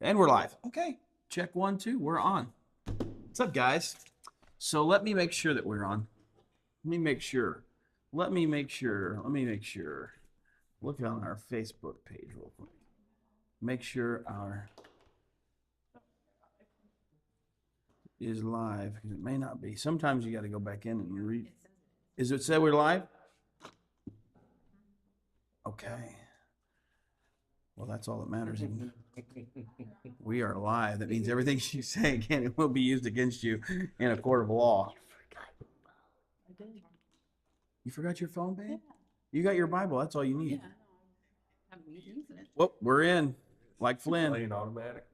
And we're live. Okay. Check 1, 2. We're on. What's up, guys? So let me make sure that we're on. Let me make sure. Let me make sure. Let me make sure. Look on our Facebook page real quick. Make sure our is live because it may not be. Sometimes you got to go back in and read. Is it say we're live? Okay. Well, that's all that matters. We are live. That means everything you say again, it will be used against you in a court of law. You forgot your phone, babe? You got your Bible. That's all you need. Well, we're in, like Flynn. Playing automatic.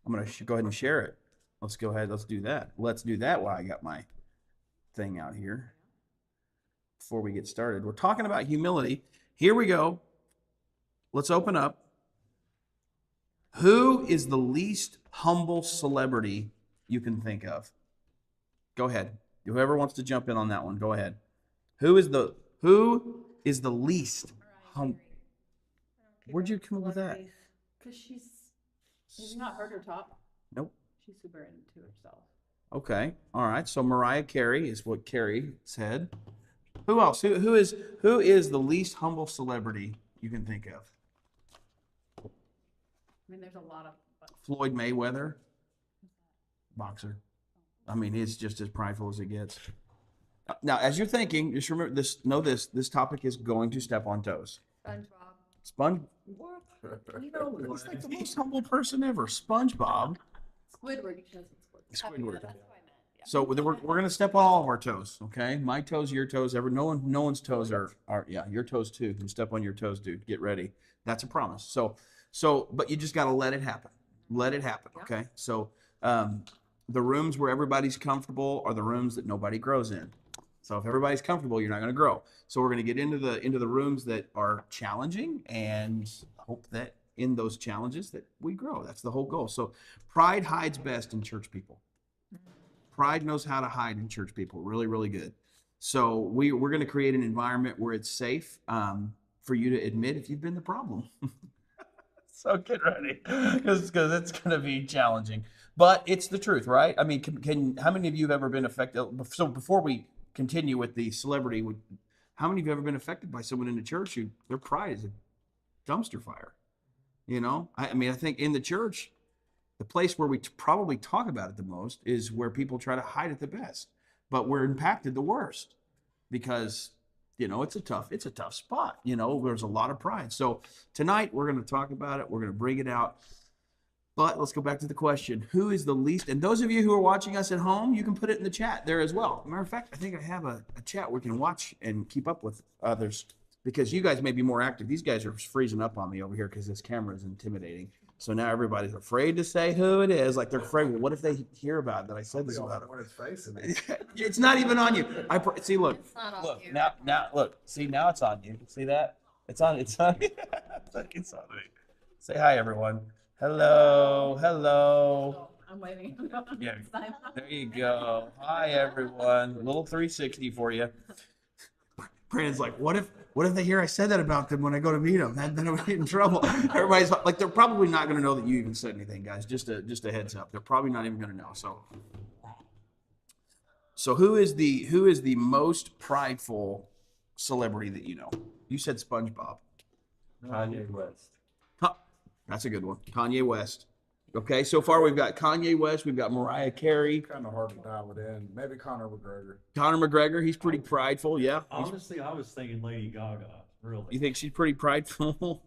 I'm going to go ahead and share it. Let's go ahead. Let's do that. Let's do that while I got my thing out here. Before we get started, we're talking about humility. Here we go. Let's open up. Who is the least humble celebrity you can think of? Go ahead. Whoever wants to jump in on that one, go ahead. Who is the least humble? Where'd you come up with that? Because you've not heard her talk. Nope. She's super into herself. Okay. All right. So Mariah Carey is what Carrie said. Who else? Who is the least humble celebrity you can think of? I mean, there's a lot of. Floyd Mayweather, boxer. I mean, he's just as prideful as it gets. Now, as you're thinking, just remember this. Know this. This topic is going to step on toes. SpongeBob. What? You know, he's like the most humble person ever. SpongeBob. Squidward. You should have said Squidward. That's what I meant. Yeah. So we're going to step on all of our toes. Okay, my toes, your toes. No one's toes are yeah, your toes too. You can step on your toes, dude. Get ready. That's a promise. So, but you just got to let it happen. Let it happen. Okay. So, the rooms where everybody's comfortable are the rooms that nobody grows in. So if everybody's comfortable, you're not going to grow. So we're going to get into the rooms that are challenging and hope that in those challenges that we grow. That's the whole goal. So pride hides best in church people. Pride knows how to hide in church people really, really good. So we're going to create an environment where it's safe for you to admit if you've been the problem. So get ready because it's going to be challenging, but it's the truth, right? I mean, can how many of you have ever been affected? So before we continue with the celebrity, how many of you have ever been affected by someone in the church who their pride is a dumpster fire? You know, I mean, I think in the church, the place where we probably talk about it the most is where people try to hide it the best, but we're impacted the worst because, you know, it's a tough spot. You know, there's a lot of pride. So tonight we're going to talk about it. We're going to bring it out. But let's go back to the question. Who is the least? And those of you who are watching us at home, you can put it in the chat there as well. Matter of fact, I think I have a chat where we can watch and keep up with others because you guys may be more active. These guys are freezing up on me over here because this camera is intimidating. So now everybody's afraid to say who it is. Like they're afraid, well, what if they hear about it, that I said this about it? It's not even on you. See, look, look, now, look, see, now it's on you. See that? It's on it's on me. Say hi, everyone. Hello. I'm waiting. Yeah, there you go. Hi, everyone. A little 360 for you. Brandon's like, what if they hear I said that about them when I go to meet them? Then I'm in trouble. Everybody's like, they're probably not going to know that you even said anything, guys. Just a heads up. They're probably not even going to know. So who is the most prideful celebrity that you know? You said SpongeBob. Kanye West. That's a good one. Kanye West. Okay, so far we've got Kanye West, we've got Mariah Carey. Kind of hard to dial it in. Maybe Conor McGregor. Conor McGregor, he's pretty prideful, yeah. Honestly, I was thinking Lady Gaga. Really. You think she's pretty prideful?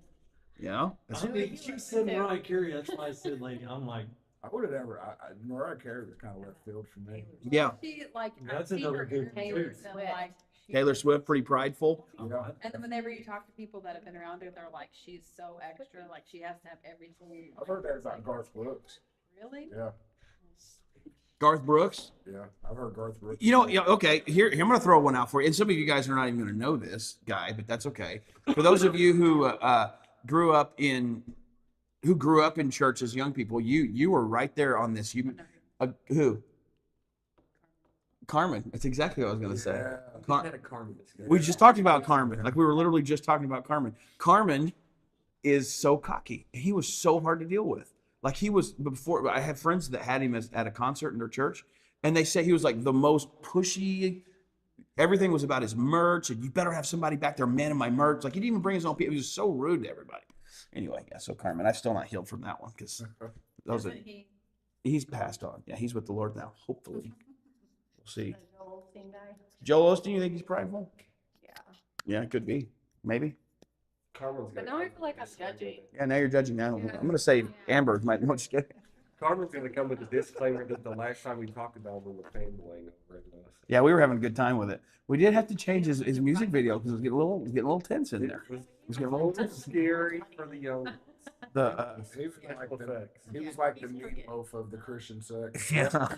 Yeah. I mean, she said Mariah Carey. That's why I said Lady. I'm like, I would have never. Mariah Carey was kind of left field for me. Yeah. She, like, That's I see another her good one, Taylor too. Swift, like, Taylor Swift, pretty prideful. Yeah. and then whenever you talk to people that have been around her, they're like, she's so extra, like she has to have everything. I've heard that about Garth Brooks. Really? Yeah, Garth Brooks. yeah. I've heard Garth Brooks. You know, yeah, okay, here I'm going to throw one out for you. And some of you guys are not even going to know this guy, but that's okay. For those of you who grew up in church as young people, you were right there on this. Who? Carmen. That's exactly what I was going to say. Yeah. We just talked about Carmen. Like we were literally just talking about Carmen. Carmen is so cocky. He was so hard to deal with. Like he was before. I had friends that had him at a concert in their church, and they say he was like the most pushy. Everything was about his merch, and you better have somebody back there manning my merch. Like he didn't even bring his own people. He was so rude to everybody. Anyway, yeah. So Carmen, I'm still not healed from that one because those are, Isn't he he's passed on. Yeah, he's with the Lord now. Hopefully, we'll see. the Joel Osteen guy? Joel Osteen, you think he's prideful? Yeah. Yeah, it could be. Maybe. Carmen's But now I feel like I'm judging. Yeah, now you're judging now. Yeah. I'm gonna say Amber might. No, just kidding. Carmen's gonna come with a disclaimer that the last time we talked about him was fanboying over us. Yeah, we were having a good time with it. We did have to change his music video because it was getting a little tense in there. It was was getting a little scary for the young. The He was like the meatloaf of the Christian sect. yeah,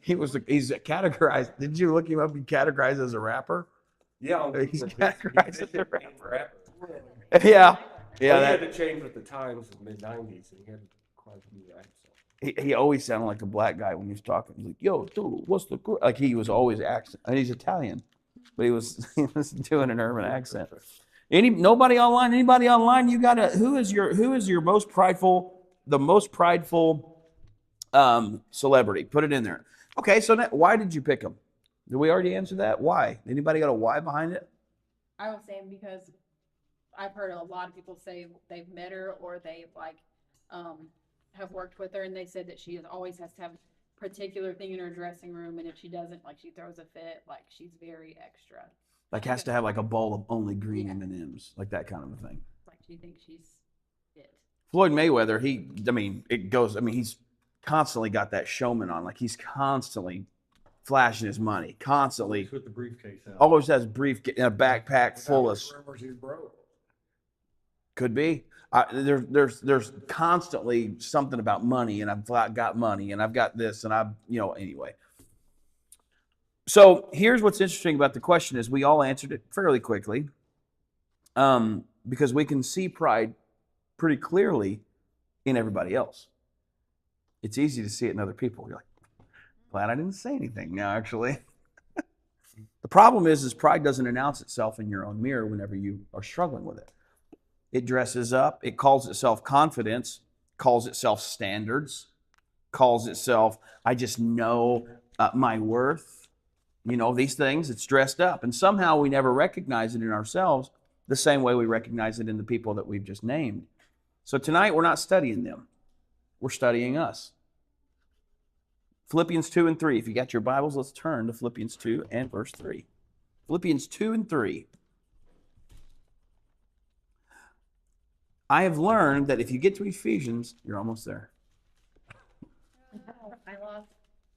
he's categorized. Did you look him up? He categorized as a rapper. Yeah, He's categorized as a rapper. Yeah, Yeah, he yeah. had to change with the times in the mid-90s, and he had quite a few raps. He always sounded like a black guy when he was talking. He's like, "Yo, dude, what's the like?" He was always accent. And he's Italian, but he was doing an urban accent. Anybody online? You gotta. Who is your most prideful? The most prideful celebrity. Put it in there. Okay, so now, why did you pick him? Did we already answer that? Why? Anybody got a why behind it? I was saying because I've heard a lot of people say they've met her or they've like have worked with her, and they said that she always has to have a particular thing in her dressing room, and if she doesn't, like she throws a fit. Like she's very extra. Like has to have like a bowl of only green Yeah. M&Ms, like that kind of a thing. Like she thinks she's it. Floyd Mayweather, he's constantly got that showman on. Like he's constantly flashing his money, constantly He's with the briefcase out. always has a backpack full of. Rumors he's broke. Could be. There's constantly something about money, and I've got money, and I've got this, and anyway. So here's what's interesting about the question is we all answered it fairly quickly, because we can see pride pretty clearly in everybody else. It's easy to see it in other people. You're like, glad I didn't say anything now, actually. The problem is pride doesn't announce itself in your own mirror whenever you are struggling with it. It dresses up, it calls itself confidence, calls itself standards, calls itself, I just know my worth. These things, it's dressed up. And somehow we never recognize it in ourselves the same way we recognize it in the people that we've just named. So tonight we're not studying them, we're studying us. Philippians 2 and 3. If you got your Bibles, let's turn to Philippians 2 and verse 3. Philippians 2 and 3. I have learned that if you get to Ephesians, you're almost there. I lost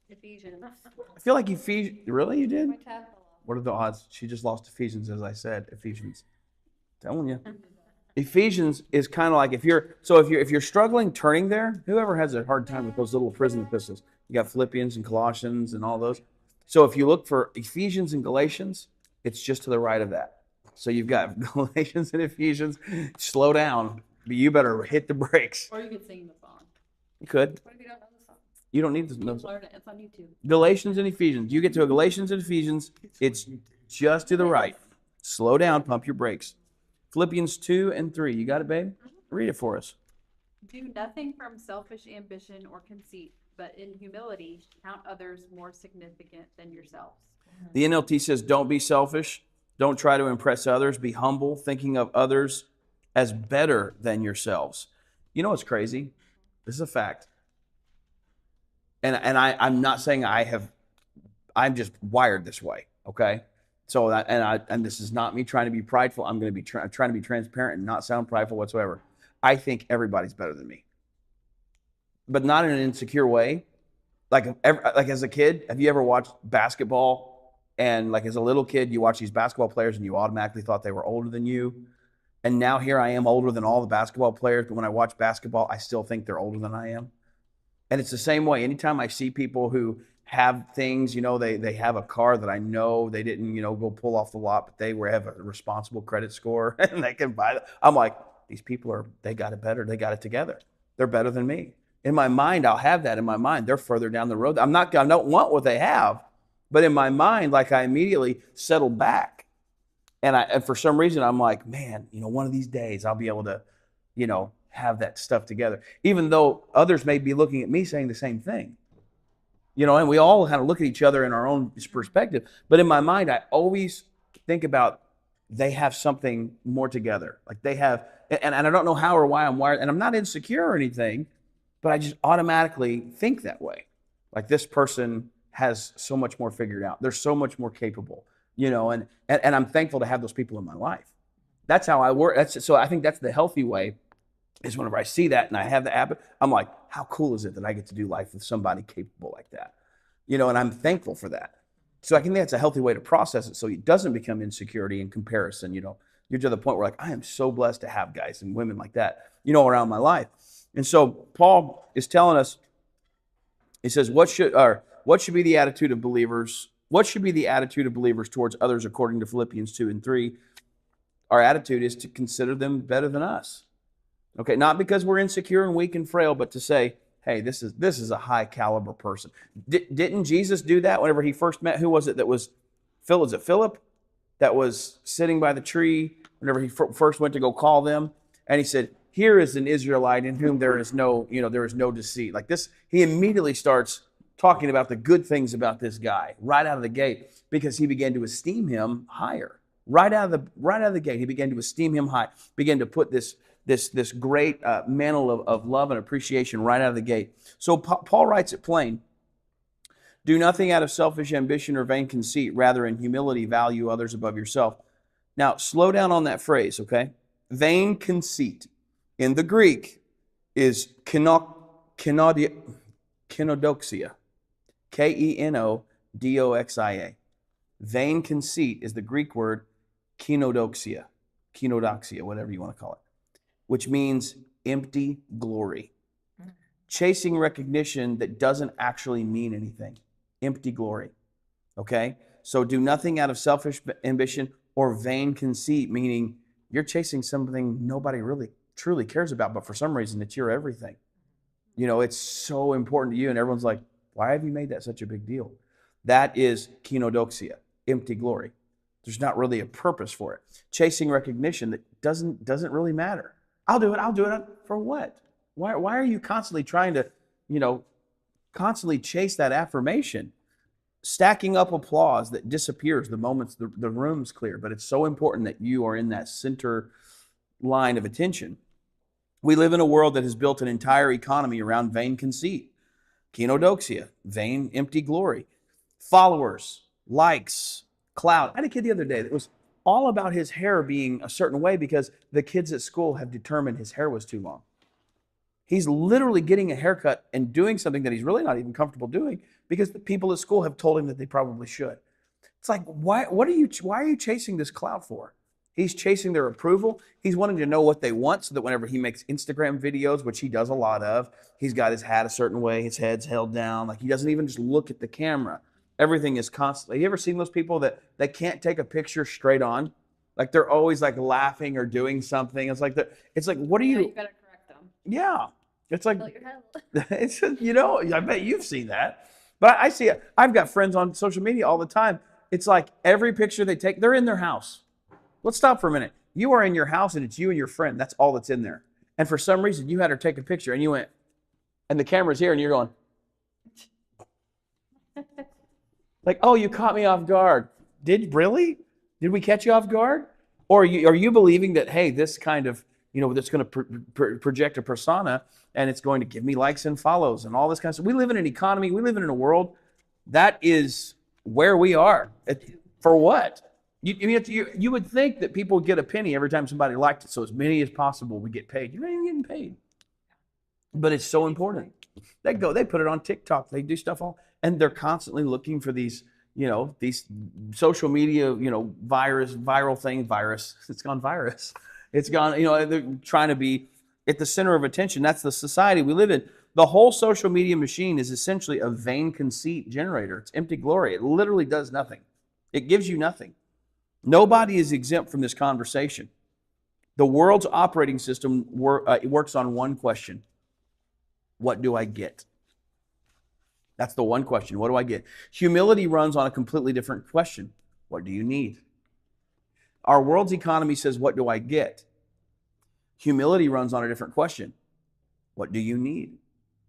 Ephesians. I feel like Ephesians, really? You did? My tab fell off. What are the odds? She just lost Ephesians, as I said. Ephesians. Telling you. Ephesians is kind of like if you're struggling turning there, whoever has a hard time with those little prison epistles, you got Philippians and Colossians and all those. So if you look for Ephesians and Galatians, it's just to the right of that. So you've got Galatians and Ephesians. Slow down. But you better hit the brakes. Or you could sing the song. You could. What if you don't know the song? You don't need to know. Learn it. It's on YouTube. Galatians and Ephesians. You get to a Galatians and Ephesians, it's just to the right. Slow down, pump your brakes. Philippians 2 and 3. You got it, babe? Read it for us. Do nothing from selfish ambition or conceit, but in humility count others more significant than yourselves. The NLT says, don't be selfish. Don't try to impress others. Be humble, thinking of others as better than yourselves. You know what's crazy? This is a fact. And I'm not saying I'm just wired this way, okay? So and this is not me trying to be prideful. I'm going to be trying to be transparent and not sound prideful whatsoever. I think everybody's better than me, but not in an insecure way. Like as a kid, have you ever watched basketball? And like as a little kid, you watch these basketball players and you automatically thought they were older than you. And now here I am older than all the basketball players. But when I watch basketball, I still think they're older than I am. And it's the same way. Anytime I see people who have things, they have a car that I know they didn't, go pull off the lot, but they have a responsible credit score and they can buy it. I'm like, these people they got it better. They got it together. They're better than me. In my mind, I'll have that in my mind. They're further down the road. I don't want what they have. But in my mind, like I immediately settled back. And for some reason, I'm like, man, one of these days I'll be able to have that stuff together, even though others may be looking at me saying the same thing. And we all kind of look at each other in our own perspective. But in my mind, I always think about they have something more together. Like they have, and I don't know how or why I'm wired, and I'm not insecure or anything, but I just automatically think that way. Like this person has so much more figured out. They're so much more capable, and I'm thankful to have those people in my life. That's how I work. So I think that's the healthy way, is whenever I see that and I have the habit, I'm like, how cool is it that I get to do life with somebody capable like that? And I'm thankful for that. So I think that's a healthy way to process it, so it doesn't become insecurity and comparison. You're to the point where like, I am so blessed to have guys and women like that, around my life. And so Paul is telling us, he says, what should be the attitude of believers? What should be the attitude of believers towards others according to Philippians 2:3? Our attitude is to consider them better than us. Okay, not because we're insecure and weak and frail, but to say, hey, this is a high caliber person. Didn't Jesus do that whenever he first met? Who was it that was Philip? Is it Philip that was sitting by the tree whenever he first went to go call them? And he said, here is an Israelite in whom there is no deceit. Like this, he immediately starts talking about the good things about this guy right out of the gate, because he began to esteem him higher. Right out of the gate, he began to esteem him high, began to put this great mantle of love and appreciation right out of the gate. So Paul writes it plain. Do nothing out of selfish ambition or vain conceit, rather in humility value others above yourself. Now, slow down on that phrase, okay? Vain conceit in the Greek is kenodoxia. Kenodoxia. Vain conceit is the Greek word kenodoxia, whatever you want to call it, which means empty glory. Chasing recognition that doesn't actually mean anything. Empty glory. Okay? So do nothing out of selfish ambition or vain conceit, meaning you're chasing something nobody really truly cares about, but for some reason it's your everything. It's so important to you, and everyone's like, why have you made that such a big deal? That is kenodoxia, empty glory. There's not really a purpose for it. Chasing recognition that doesn't really matter. I'll do it for what? Why are you constantly trying to, constantly chase that affirmation? Stacking up applause that disappears the moment the room's clear. But it's so important that you are in that center line of attention. We live in a world that has built an entire economy around vain conceit, kenodoxia, vain, empty glory, followers, likes, clout. I had a kid the other day that was all about his hair being a certain way because the kids at school have determined his hair was too long. He's literally getting a haircut and doing something that he's really not even comfortable doing because the people at school have told him that they probably should. It's like, why are you chasing this clout for? He's chasing their approval. He's wanting to know what they want so that whenever he makes Instagram videos, which he does a lot of, he's got his hat a certain way, his head's held down. Like he doesn't even just look at the camera. Everything is constantly. You ever seen those people that they can't take a picture straight on? Like they're always like laughing or doing something. It's like what are you? You gotta correct them. Yeah. It's like, Tilt your head. it's, I bet you've seen that. But I see it. I've got friends on social media all the time. It's like every picture they take, they're in their house. Let's stop for a minute. You are in your house and it's you and your friend. That's all that's in there. And for some reason, you had her take a picture and you went, and the camera's here and you're going, like, oh, you caught me off guard. Did we catch you off guard? Or are you believing that, hey, this kind of, that's going to project a persona and it's going to give me likes and follows and all this kind of stuff. We live in an economy, we live in a world that is where we are. For what? You would think that people would get a penny every time somebody liked it, so as many as possible would get paid. You're not even getting paid. But it's so important. They put it on TikTok, they do stuff and they're constantly looking for these, these social media, viral thing, it's gone virus. It's gone, they're trying to be at the center of attention. That's the society we live in. The whole social media machine is essentially a vain conceit generator. It's empty glory. It literally does nothing. It gives you nothing. Nobody is exempt from this conversation. The world's operating system works on one question. What do I get? That's the one question. What do I get? Humility runs on a completely different question. What do you need? Our world's economy says, what do I get? Humility runs on a different question. What do you need?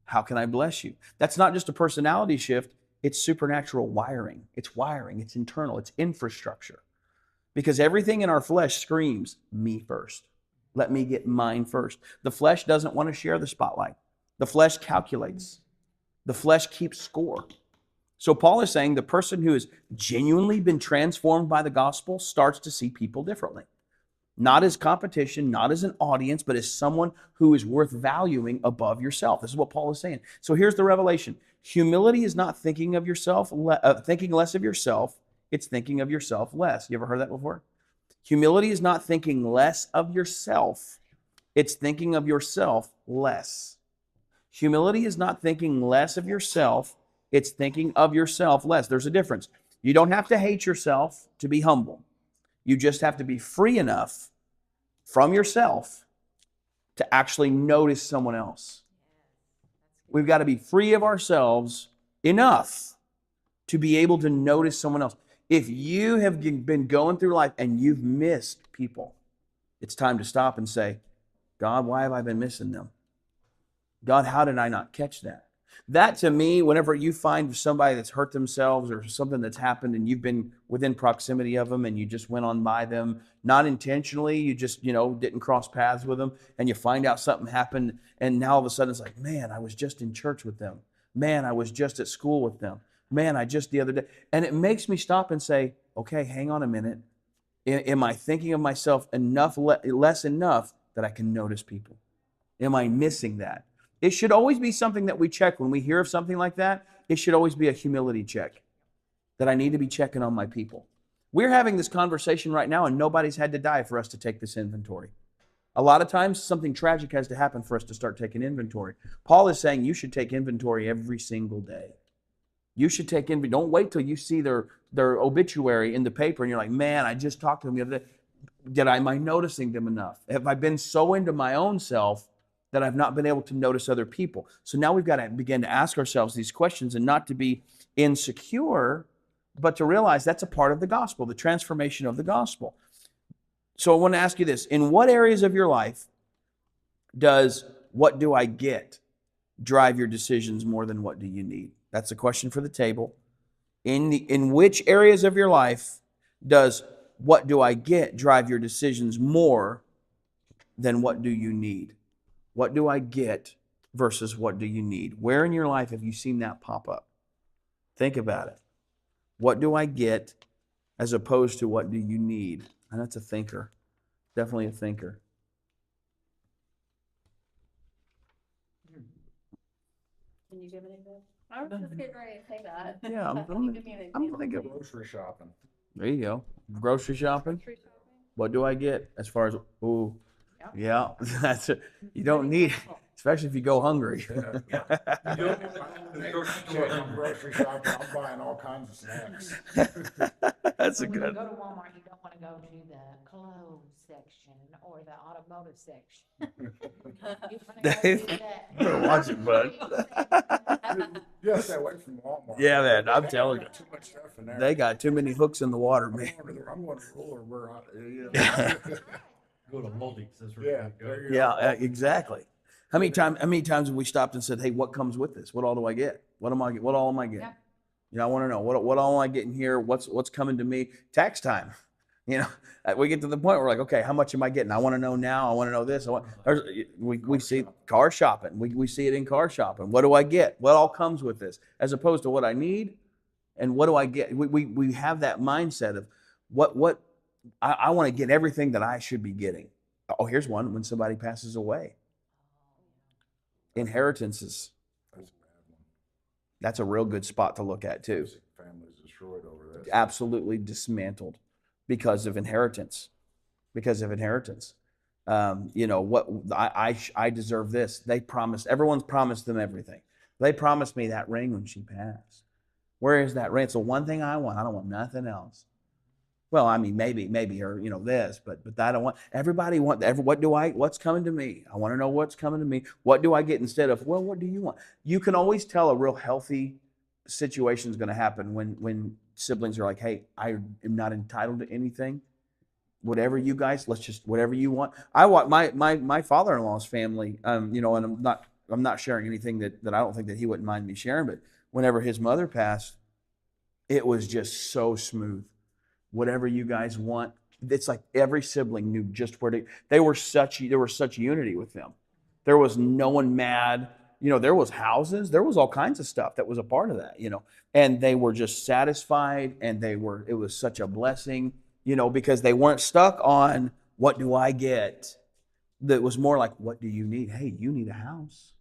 How can I bless you? That's not just a personality shift. It's supernatural wiring. It's wiring. It's internal. It's infrastructure. Because everything in our flesh screams, me first. Let me get mine first. The flesh doesn't want to share the spotlight. The flesh calculates. The flesh keeps score. So Paul is saying the person who has genuinely been transformed by the gospel starts to see people differently. Not as competition, not as an audience, but as someone who is worth valuing above yourself. This is what Paul is saying. So here's the revelation. Humility is not thinking of yourself, thinking less of yourself. It's thinking of yourself less. You ever heard that before? Humility is not thinking less of yourself. It's thinking of yourself less. Humility is not thinking less of yourself. It's thinking of yourself less. There's a difference. You don't have to hate yourself to be humble. You just have to be free enough from yourself to actually notice someone else. We've got to be free of ourselves enough to be able to notice someone else. If you have been going through life and you've missed people, it's time to stop and say, God, why have I been missing them? God, how did I not catch that? That to me, whenever you find somebody that's hurt themselves or something that's happened and you've been within proximity of them and you just went on by them, not intentionally, you just, didn't cross paths with them, and you find out something happened and now all of a sudden it's like, man, I was just in church with them. Man, I was just at school with them. Man, I just the other day. And it makes me stop and say, okay, hang on a minute. Am I thinking of myself less enough that I can notice people? Am I missing that? It should always be something that we check when we hear of something like that. It should always be a humility check that I need to be checking on my people. We're having this conversation right now and nobody's had to die for us to take this inventory. A lot of times something tragic has to happen for us to start taking inventory. Paul is saying you should take inventory every single day. You should take inventory. Don't wait till you see their obituary in the paper and you're like, man, I just talked to them the other day. Am I noticing them enough? Have I been so into my own self that I've not been able to notice other people? So now we've got to begin to ask ourselves these questions and not to be insecure, but to realize that's a part of the gospel, the transformation of the gospel. So I want to ask you this. In what areas of your life does what do I get drive your decisions more than what do you need? That's a question for the table. In which areas of your life does what do I get drive your decisions more than what do you need? What do I get versus what do you need? Where in your life have you seen that pop up? Think about it. What do I get as opposed to what do you need? And that's a thinker. Definitely a thinker. Can you give any of that? I was just getting ready to say that. Yeah, You give me an I'm example. thinking. Grocery shopping. There you go. Grocery shopping. Grocery shopping? What do I get as far as, ooh, yeah, that's it. You don't need, especially if you go hungry. I'm grocery shopping, I'm buying all kinds of snacks. That's a When you good. go to Walmart, you don't want to go to the clothes section or the automotive section. You wanna go Dave, to that- better watch it, bud. Yeah, stay away from Walmart. Yeah, man, I'm telling you. Too much stuff in there. They got too many hooks in the water, I'm man. going to ruler where I, Go to Multi, that's where yeah, you go. there you Yeah, go. exactly. How many times have we stopped and said, hey, what comes with this? What all do I get? What all am I getting? Yeah. I want to know what all am I getting here? What's coming to me? Tax time. We get to the point where we're like, okay, how much am I getting? I want to know now. I want to know this. We see car shopping. We see it in car shopping. What do I get? What all comes with this? As opposed to what I need and what do I get? We have that mindset of what I want to get everything that I should be getting. Oh, here's one. When somebody passes away. Inheritances. That's a bad one. That's a real good spot to look at too. Family's destroyed over this. Absolutely dismantled because of inheritance. I deserve this. Everyone's promised them everything. They promised me that ring when she passed. Where is that ring? It's the one thing I want. I don't want nothing else. Well, I mean, maybe her, this, but I don't want, everybody what's coming to me? I want to know what's coming to me. What do I get instead of, well, what do you want? You can always tell a real healthy situation is going to happen when siblings are like, hey, I am not entitled to anything. whatever you guys, let's just, whatever you want. I want my father-in-law's family, you know, and I'm not sharing anything that I don't think that he wouldn't mind me sharing, but whenever his mother passed, it was just so smooth. Whatever you guys want. It's like every sibling knew just where to, there was such unity with them. There was no one mad. You know, there was houses, there was all kinds of stuff that was a part of that, you know, and they were just satisfied, and it was such a blessing, you know, because they weren't stuck on what do I get? That was more like, what do you need? Hey, you need a house.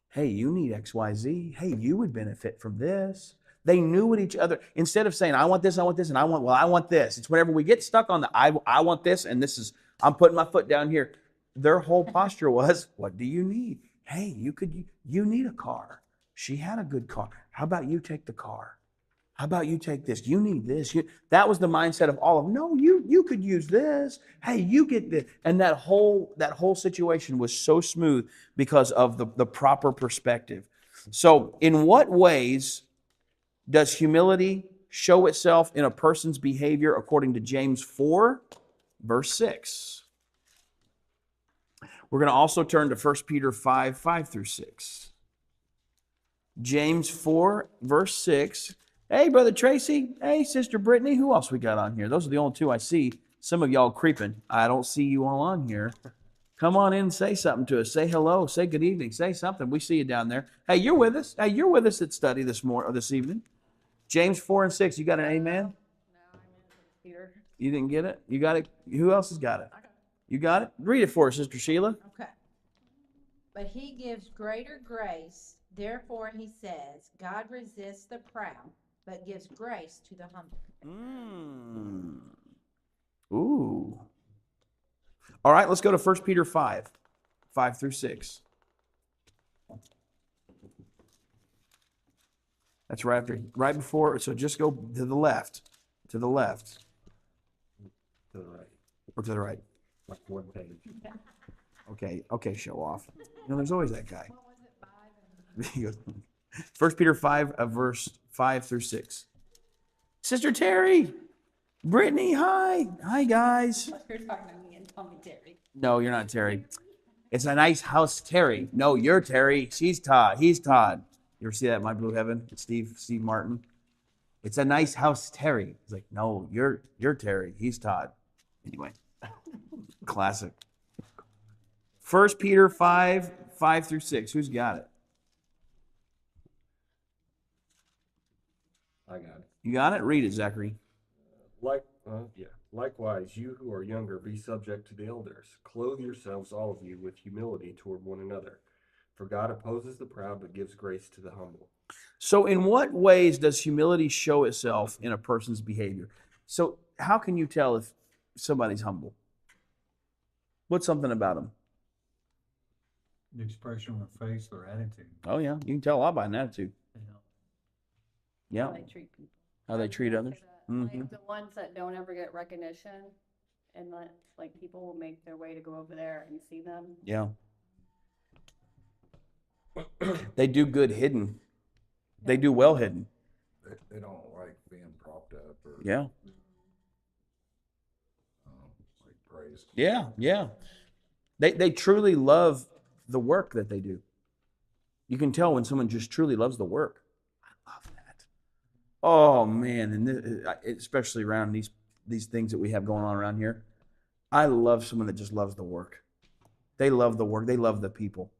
Hey, you need XYZ. Hey, you would benefit from this. They knew what each other, instead of saying, I want this, and I want this. It's whenever we get stuck on the, I want this, and this is, I'm putting my foot down here. Their whole posture was, what do you need? Hey, you need a car. She had a good car. How about you take the car? How about you take this? You need this. That was the mindset of all of them. No, you could use this. Hey, you get this. And that whole situation was so smooth because of the proper perspective. So in what ways does humility show itself in a person's behavior according to James 4, verse 6? We're going to also turn to 1 Peter 5, 5 through 6. James 4, verse 6. Hey, Brother Tracy. Hey, Sister Brittany. Who else we got on here? Those are the only two I see. Some of y'all creeping. I don't see you all on here. Come on in and say something to us. Say hello. Say good evening. Say something. We see you down there. Hey, you're with us. Hey, you're with us at study this evening. James 4 and 6. You got an amen? No, I meant Peter. You didn't get it? You got it? Who else has got it? You got it? Read it for us, Sister Sheila. Okay. But he gives greater grace. Therefore, he says, God resists the proud, but gives grace to the humble. Ooh. All right, let's go to 1 Peter 5, 5 through 6. That's right before, so just go to the left. To the left. To the right, Or to the right. like one page. Okay, show off. You know, there's always that guy. 1 Peter 5, verse 5 through 6. Sister Terry, Brittany, hi. Hi, guys. You're talking to me and Tommy Terry. No, you're not Terry. It's a nice house, Terry. No, you're Terry. She's Todd. He's Todd. You ever see that in My Blue Heaven? Steve Martin. It's a nice house, Terry. He's like, no, you're Terry. He's Todd. Anyway, classic. 1 Peter 5, 5 through 6. Who's got it? I got it. You got it? Read it, Zachary. Likewise, you who are younger, be subject to the elders. Clothe yourselves, all of you, with humility toward one another. For God opposes the proud, but gives grace to the humble. So in what ways does humility show itself in a person's behavior? So how can you tell if somebody's humble? What's something about them? The expression on their face, their attitude. Oh, yeah. You can tell a lot by an attitude. Yeah. How they treat people. How they treat others. Like Mhm. the ones that don't ever get recognition, and like people will make their way to go over there and see them. Yeah. They do good hidden. They do well hidden. They don't like being propped up or, Yeah. like praised. Yeah. Yeah. They truly love the work that they do. You can tell when someone just truly loves the work. I love that. Oh man, and especially around these things that we have going on around here. I love someone that just loves the work. They love the work. They love the people.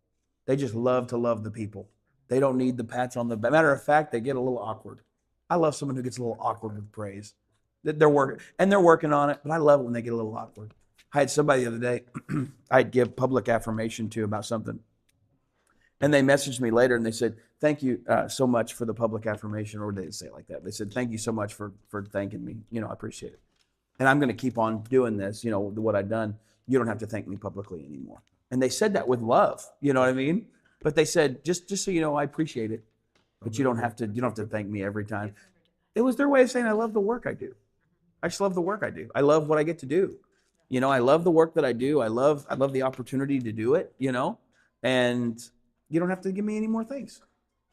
They just love to love the people. They don't need the pats on the back. Matter of fact, they get a little awkward. I love someone who gets a little awkward with praise. They're working on it, but I love it when they get a little awkward. I had somebody the other day I'd give public affirmation to about something. And they messaged me later and they said, thank you so much for the public affirmation. Or they didn't say it like that. They said, thank you so much for thanking me. You know, I appreciate it. And I'm going to keep on doing this, you know, what I've done. You don't have to thank me publicly anymore. And they said that with love. You know what I mean? But they said, just so you know, I appreciate it. But you don't have to thank me every time. It was their way of saying, I love the work I do. I just love the work I do. I love what I get to do. You know, I love the work that I do. I love the opportunity to do it, you know, and you don't have to give me any more thanks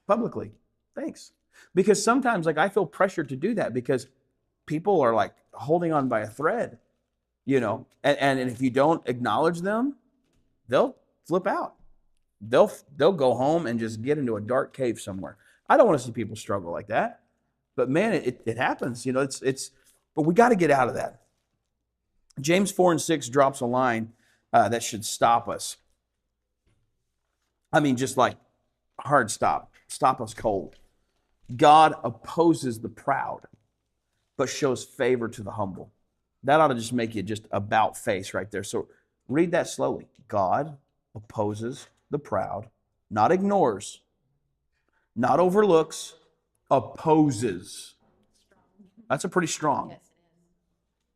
publicly. Thanks. Because sometimes like I feel pressured to do that because people are like holding on by a thread. you know, and if you don't acknowledge them, they'll flip out. They'll go home and just get into a dark cave somewhere. I don't want to see people struggle like that, but man, it happens. You know, but we got to get out of that. James 4:6 drops a line that should stop us. I mean, just like hard stop us cold. God opposes the proud, but shows favor to the humble. That ought to just make you just about face right there. So read that slowly. God opposes the proud, not ignores, not overlooks, opposes. That's a pretty strong. Yes, it is.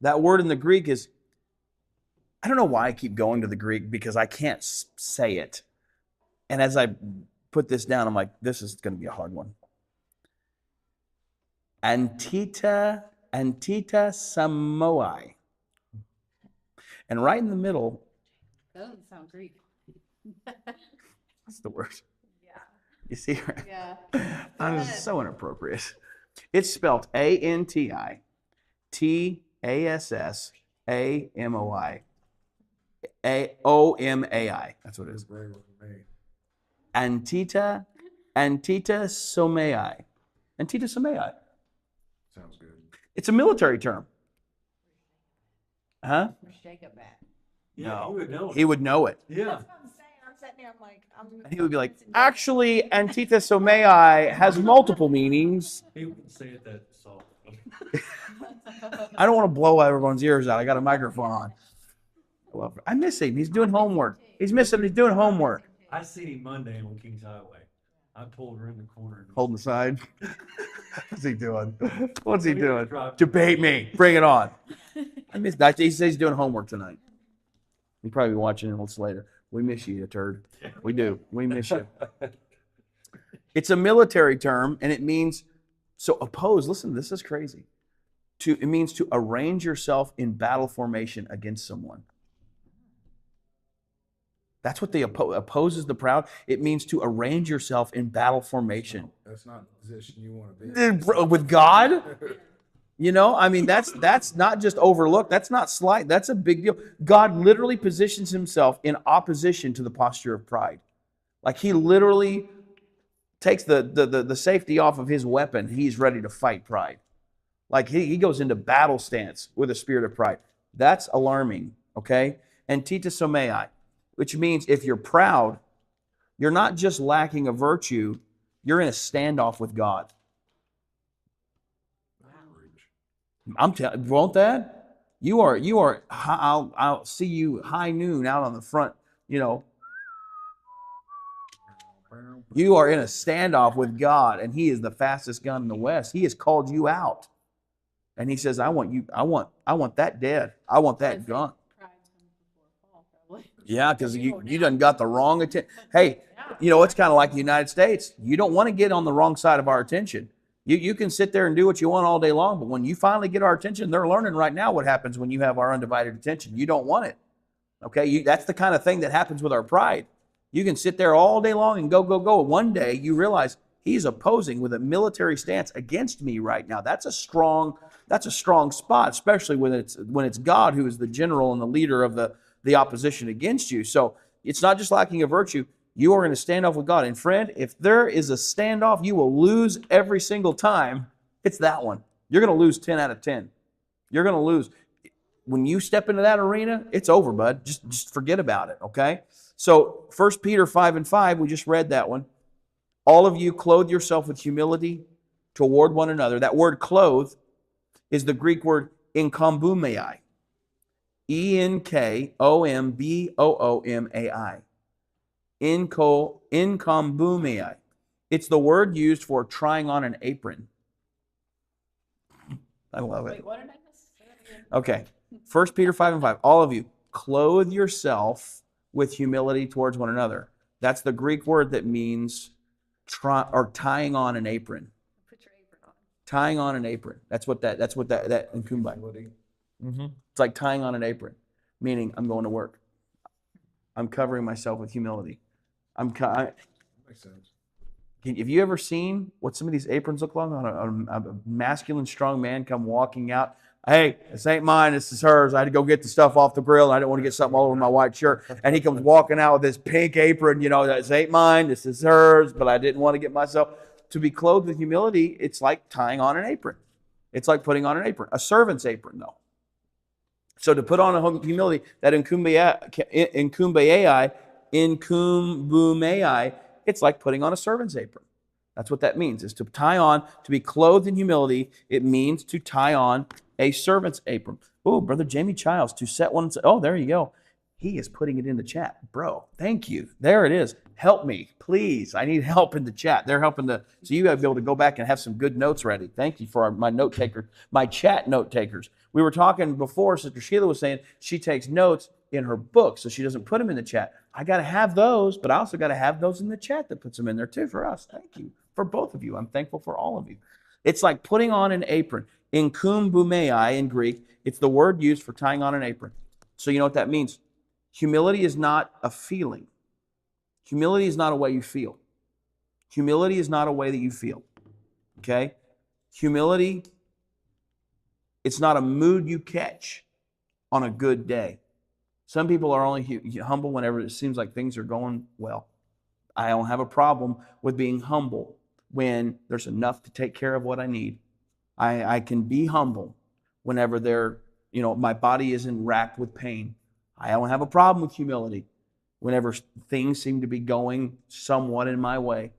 That word in the Greek is, I don't know why I keep going to the Greek because I can't say it. And as I put this down, I'm like, this is going to be a hard one. Antita Samoai. And right in the middle, That doesn't sound Greek. that's the word. Yeah. You see, Yeah. that Go is ahead. so inappropriate. It's spelled ANTITASSAMOI. OMAI. That's what it is. Great for me. Antita Somei. Antita Somei. Sounds good. It's a military term. Huh? Where's Jacob at? Yeah, No. you would know. He would know it. Yeah. That's what I'm saying. I'm sitting there, I'm like, And he would be like, actually, Antita Somei has multiple meanings. He wouldn't say it that soft. I don't want to blow everyone's ears out. I got a microphone on. I miss him. He's doing homework. He's doing homework. I seen him Monday on Kings Highway. I pulled her in the corner. and- Holding the side. What's he doing? What's he So he doing? dropped- Debate me. Bring it on. I miss that. He says he's doing homework tonight. He'll probably be watching it a little later. We miss you, you turd. We do. We miss you. It's a military term, and it means, so oppose, listen, this is crazy. It means to arrange yourself in battle formation against someone. That's what they opposes the proud. It means to arrange yourself in battle formation. That's not the position you want to be in. With God? You know, I mean, that's not just overlooked. That's not slight. That's a big deal. God literally positions himself in opposition to the posture of pride. Like he literally takes the safety off of his weapon. He's ready to fight pride. Like he goes into battle stance with a spirit of pride. That's alarming, okay? And Tita Somei, which means if you're proud, you're not just lacking a virtue, you're in a standoff with God. I'm telling, won't that? You are. I'll see you high noon out on the front. You know, you are in a standoff with God, and He is the fastest gun in the West. He has called you out, and He says, "I want you. I want that dead. I want that gun." Pride comes before fall, probably. Yeah, because you done got the wrong attention. Hey, you know, it's kind of like the United States. You don't want to get on the wrong side of our attention. You can sit there and do what you want all day long, but when you finally get our attention, they're learning right now what happens when you have our undivided attention. You don't want it. Okay, that's the kind of thing that happens with our pride. You can sit there all day long and go. One day you realize he's opposing with a military stance against me right now. That's a strong spot, especially when it's God who is the general and the leader of the opposition against you. So it's not just lacking a virtue. You are in a standoff with God. And friend, if there is a standoff you will lose every single time, it's that one. You're going to lose 10 out of 10. You're going to lose. When you step into that arena, it's over, bud. Just forget about it, okay? So 1 Peter 5:5, we just read that one. All of you clothe yourself with humility toward one another. That word clothe is the Greek word enkombumai. ENKOMBOOMAI. Enkombumai. It's the word used for trying on an apron. I love it. Wait, what did I miss? Say that again. Okay. 1 Peter 5:5. All of you, clothe yourself with humility towards one another. That's the Greek word that means tying on an apron. Put your apron on. Tying on an apron. That's what that enkumbai. It's like tying on an apron, meaning I'm going to work. I'm covering myself with humility. Makes sense. Have you ever seen what some of these aprons look like on a masculine, strong man come walking out Hey, this ain't mine. This is hers. I had to go get the stuff off the grill. And I didn't want to get something all over my white shirt. And he comes walking out with this pink apron. This ain't mine. This is hers. But I didn't want to get myself. To be clothed with humility, it's like tying on an apron. It's like putting on an apron, a servant's apron, though. So to put on a humility, that incumbei, it's like putting on a servant's apron. That's what that means, is to tie on, to be clothed in humility. It means to tie on a servant's apron. Oh, Brother Jamie Childs, to set one. Oh, there you go. He is putting it in the chat. Bro, thank you. There it is. Help me, please. I need help in the chat. They're helping so you got to be able to go back and have some good notes ready. Thank you for my note takers, my chat note takers. We were talking before, Sister Sheila was saying she takes notes in her book, so she doesn't put them in the chat. I got to have those, but I also got to have those in the chat that puts them in there too for us. Thank you for both of you. I'm thankful for all of you. It's like putting on an apron. Inkumbumei in Greek, it's the word used for tying on an apron. So you know what that means? Humility is not a feeling. Humility is not a way you feel. Humility is not a way that you feel. Okay? Humility, it's not a mood you catch on a good day. Some people are only humble whenever it seems like things are going well. I don't have a problem with being humble when there's enough to take care of what I need. I can be humble whenever my body isn't racked with pain. I don't have a problem with humility whenever things seem to be going somewhat in my way.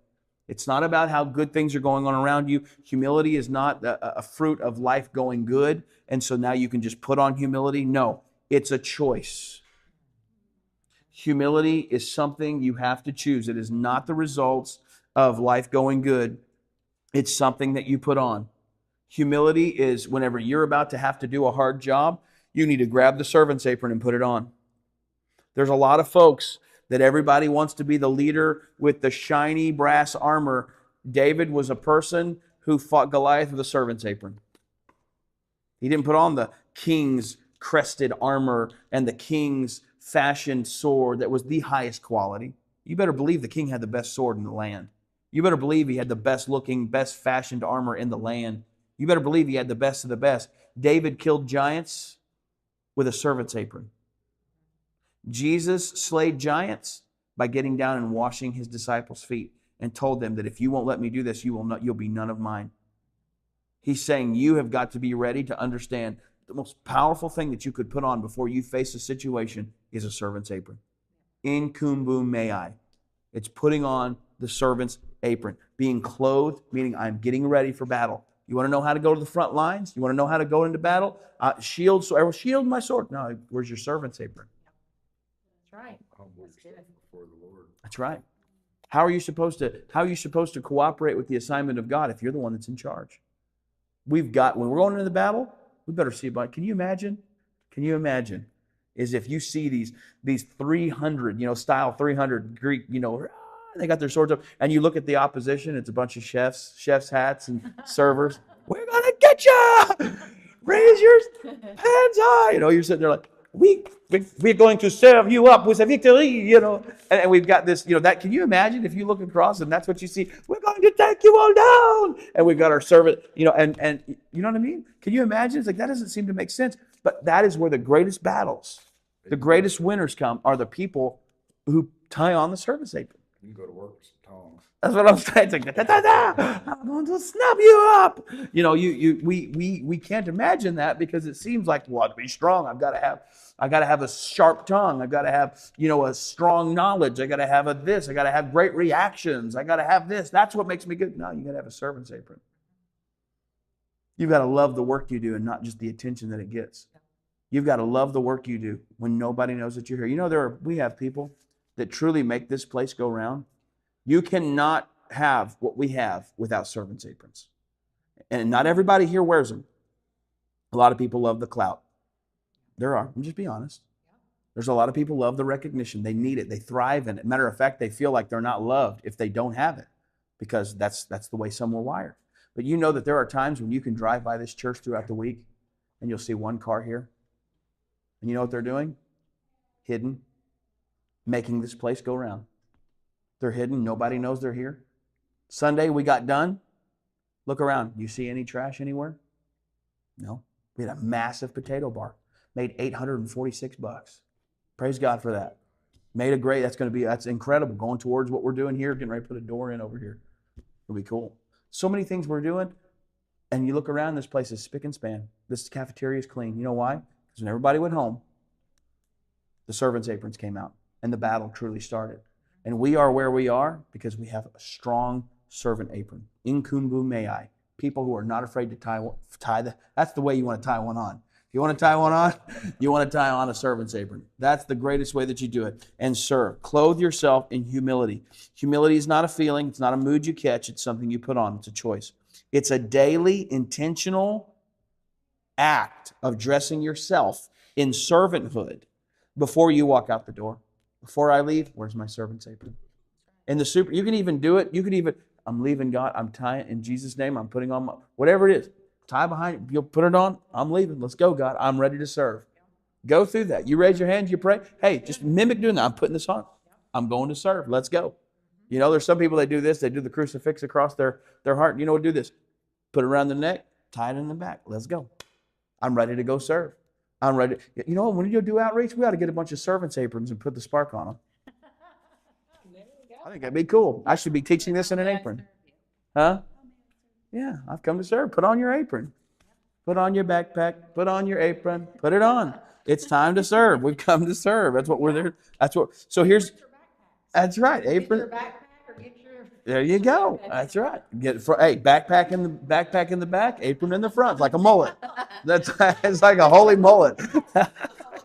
It's not about how good things are going on around you. Humility is not a fruit of life going good, and so now you can just put on humility. No, it's a choice. Humility is something you have to choose. It is not the results of life going good. It's something that you put on. Humility is whenever you're about to have to do a hard job, you need to grab the servant's apron and put it on. There's a lot of folks that everybody wants to be the leader with the shiny brass armor. David was a person who fought Goliath with a servant's apron. He didn't put on the king's crested armor and the king's fashioned sword that was the highest quality. You better believe the king had the best sword in the land. You better believe he had the best looking, best fashioned armor in the land. You better believe he had the best of the best. David killed giants with a servant's apron. Jesus slayed giants by getting down and washing his disciples' feet and told them that if you won't let me do this, you'll be none of mine. He's saying you have got to be ready to understand the most powerful thing that you could put on before you face a situation is a servant's apron. Inkumbumei. It's putting on the servant's apron. Being clothed, meaning I'm getting ready for battle. You want to know how to go to the front lines? You want to know how to go into battle? Shield my sword. No, where's your servant's apron? That's right. Humble That's yourself good. before the Lord. That's right. How are you supposed to cooperate with the assignment of God if you're the one that's in charge? When we're going into the battle, we better see about it. Can you imagine? Is if you see these 300, style 300 Greek, they got their swords up, and you look at the opposition, it's a bunch of chefs' hats and servers. We're gonna get you! Raise your hands high! You're sitting there like, we're going to serve you up with a victory, and we've got this, that. Can you imagine if you look across and that's what you see? We're going to take you all down, and we've got our servant, and you know what I mean? Can you imagine? It's like that doesn't seem to make sense, but that is where the greatest battles, the greatest winners are the people who tie on the servant's apron. You can go to work with some tongs. That's what I'm saying. It's like, I'm going to snap you up. We can't imagine that because it seems like, well, to be strong, I got to have a sharp tongue. I've got to have, a strong knowledge. I got to have this. I got to have great reactions. I got to have this. That's what makes me good. No, you got to have a servant's apron. You've got to love the work you do and not just the attention that it gets. You've got to love the work you do when nobody knows that you're here. We have people that truly make this place go round. You cannot have what we have without servant's aprons. And not everybody here wears them. A lot of people love the clout. There are. I'm just be honest. There's a lot of people love the recognition. They need it. They thrive in it. Matter of fact, they feel like they're not loved if they don't have it because that's the way some were wired. But you know that there are times when you can drive by this church throughout the week and you'll see one car here. And you know what they're doing? Hidden. Making this place go round. They're hidden. Nobody knows they're here. Sunday, we got done. Look around. You see any trash anywhere? No. We had a massive potato bar. Made $846. Praise God for that. Made a great, that's incredible. Going towards what we're doing here, getting ready to put a door in over here. It'll be cool. So many things we're doing. And you look around, this place is spick and span. This cafeteria is clean. You know why? Because when everybody went home, the servants' aprons came out and the battle truly started. And we are where we are because we have a strong servant apron. Inkumbu mei. People who are not afraid to tie that's the way you want to tie one on. If you want to tie one on, you want to tie on a servant's apron. That's the greatest way that you do it. And serve. Clothe yourself in humility. Humility is not a feeling. It's not a mood you catch. It's something you put on. It's a choice. It's a daily, intentional act of dressing yourself in servanthood before you walk out the door. Before I leave, where's my servant's apron? In the super, you can even do it. You can even, I'm leaving God. I'm tying in Jesus' name. I'm putting on my, whatever it is. Tie behind it. You'll put it on. I'm leaving. Let's go, God. I'm ready to serve. Go through that. You raise your hand. You pray. Hey, just mimic doing that. I'm putting this on. I'm going to serve. Let's go. You know, there's some people that do this. They do the crucifix across their heart. You know what? Do this. Put it around the neck. Tie it in the back. Let's go. I'm ready to go serve. I'm ready. You know, when you do outreach, we ought to get a bunch of servants' aprons and put the spark on them. I think that'd be cool. I should be teaching this in an apron. Huh? Yeah, I've come to serve. Put on your apron. Put on your backpack. Put on your apron. Put it on. It's time to serve. We've come to serve. That's what we're there. So here's, that's right. Apron. There you go. That's right. Backpack in the back, apron in the front. It's like a mullet. It's like a holy mullet.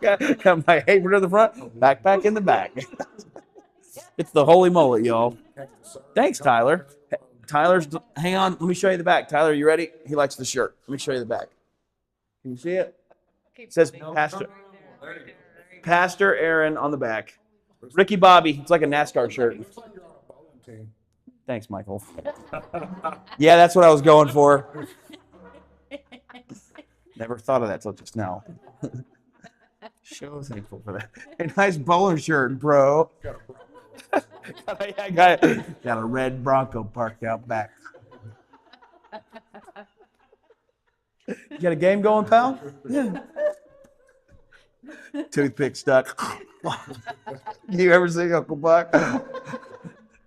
Got my apron in the front, backpack in the back. It's the holy mullet, y'all. Thanks, Tyler. Hang on. Let me show you the back. Tyler, you ready? He likes the shirt. Let me show you the back. Can you see it? It says Pastor Aaron on the back. Ricky Bobby. It's like a NASCAR shirt. Thanks, Michael. Yeah, that's what I was going for. Never thought of that till just now. So thankful for that. A nice bowler shirt, bro. Got a red Bronco parked out back. You got a game going, pal? Yeah. Toothpick stuck. You ever see Uncle Buck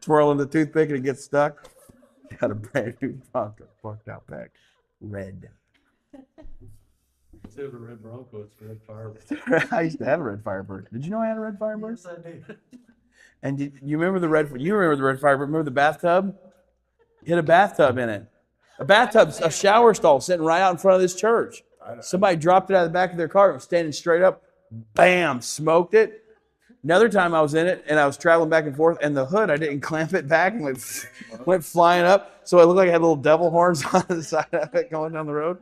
twirling the toothpick and it gets stuck? Got a brand new Bronco parked out back. Red. Instead of a red Bronco, it's a red Firebird. I used to have a red Firebird. Did you know I had a red Firebird? Yes, I did. And you remember the red? You remember the red Firebird? Remember the bathtub? It had a bathtub in it. A bathtub, a shower stall sitting right out in front of this church. Somebody dropped it out of the back of their car. It was standing straight up. Bam! Smoked it. Another time I was in it and I was traveling back and forth, and the hood I didn't clamp it back and went flying up. So it looked like I had little devil horns on the side of it going down the road.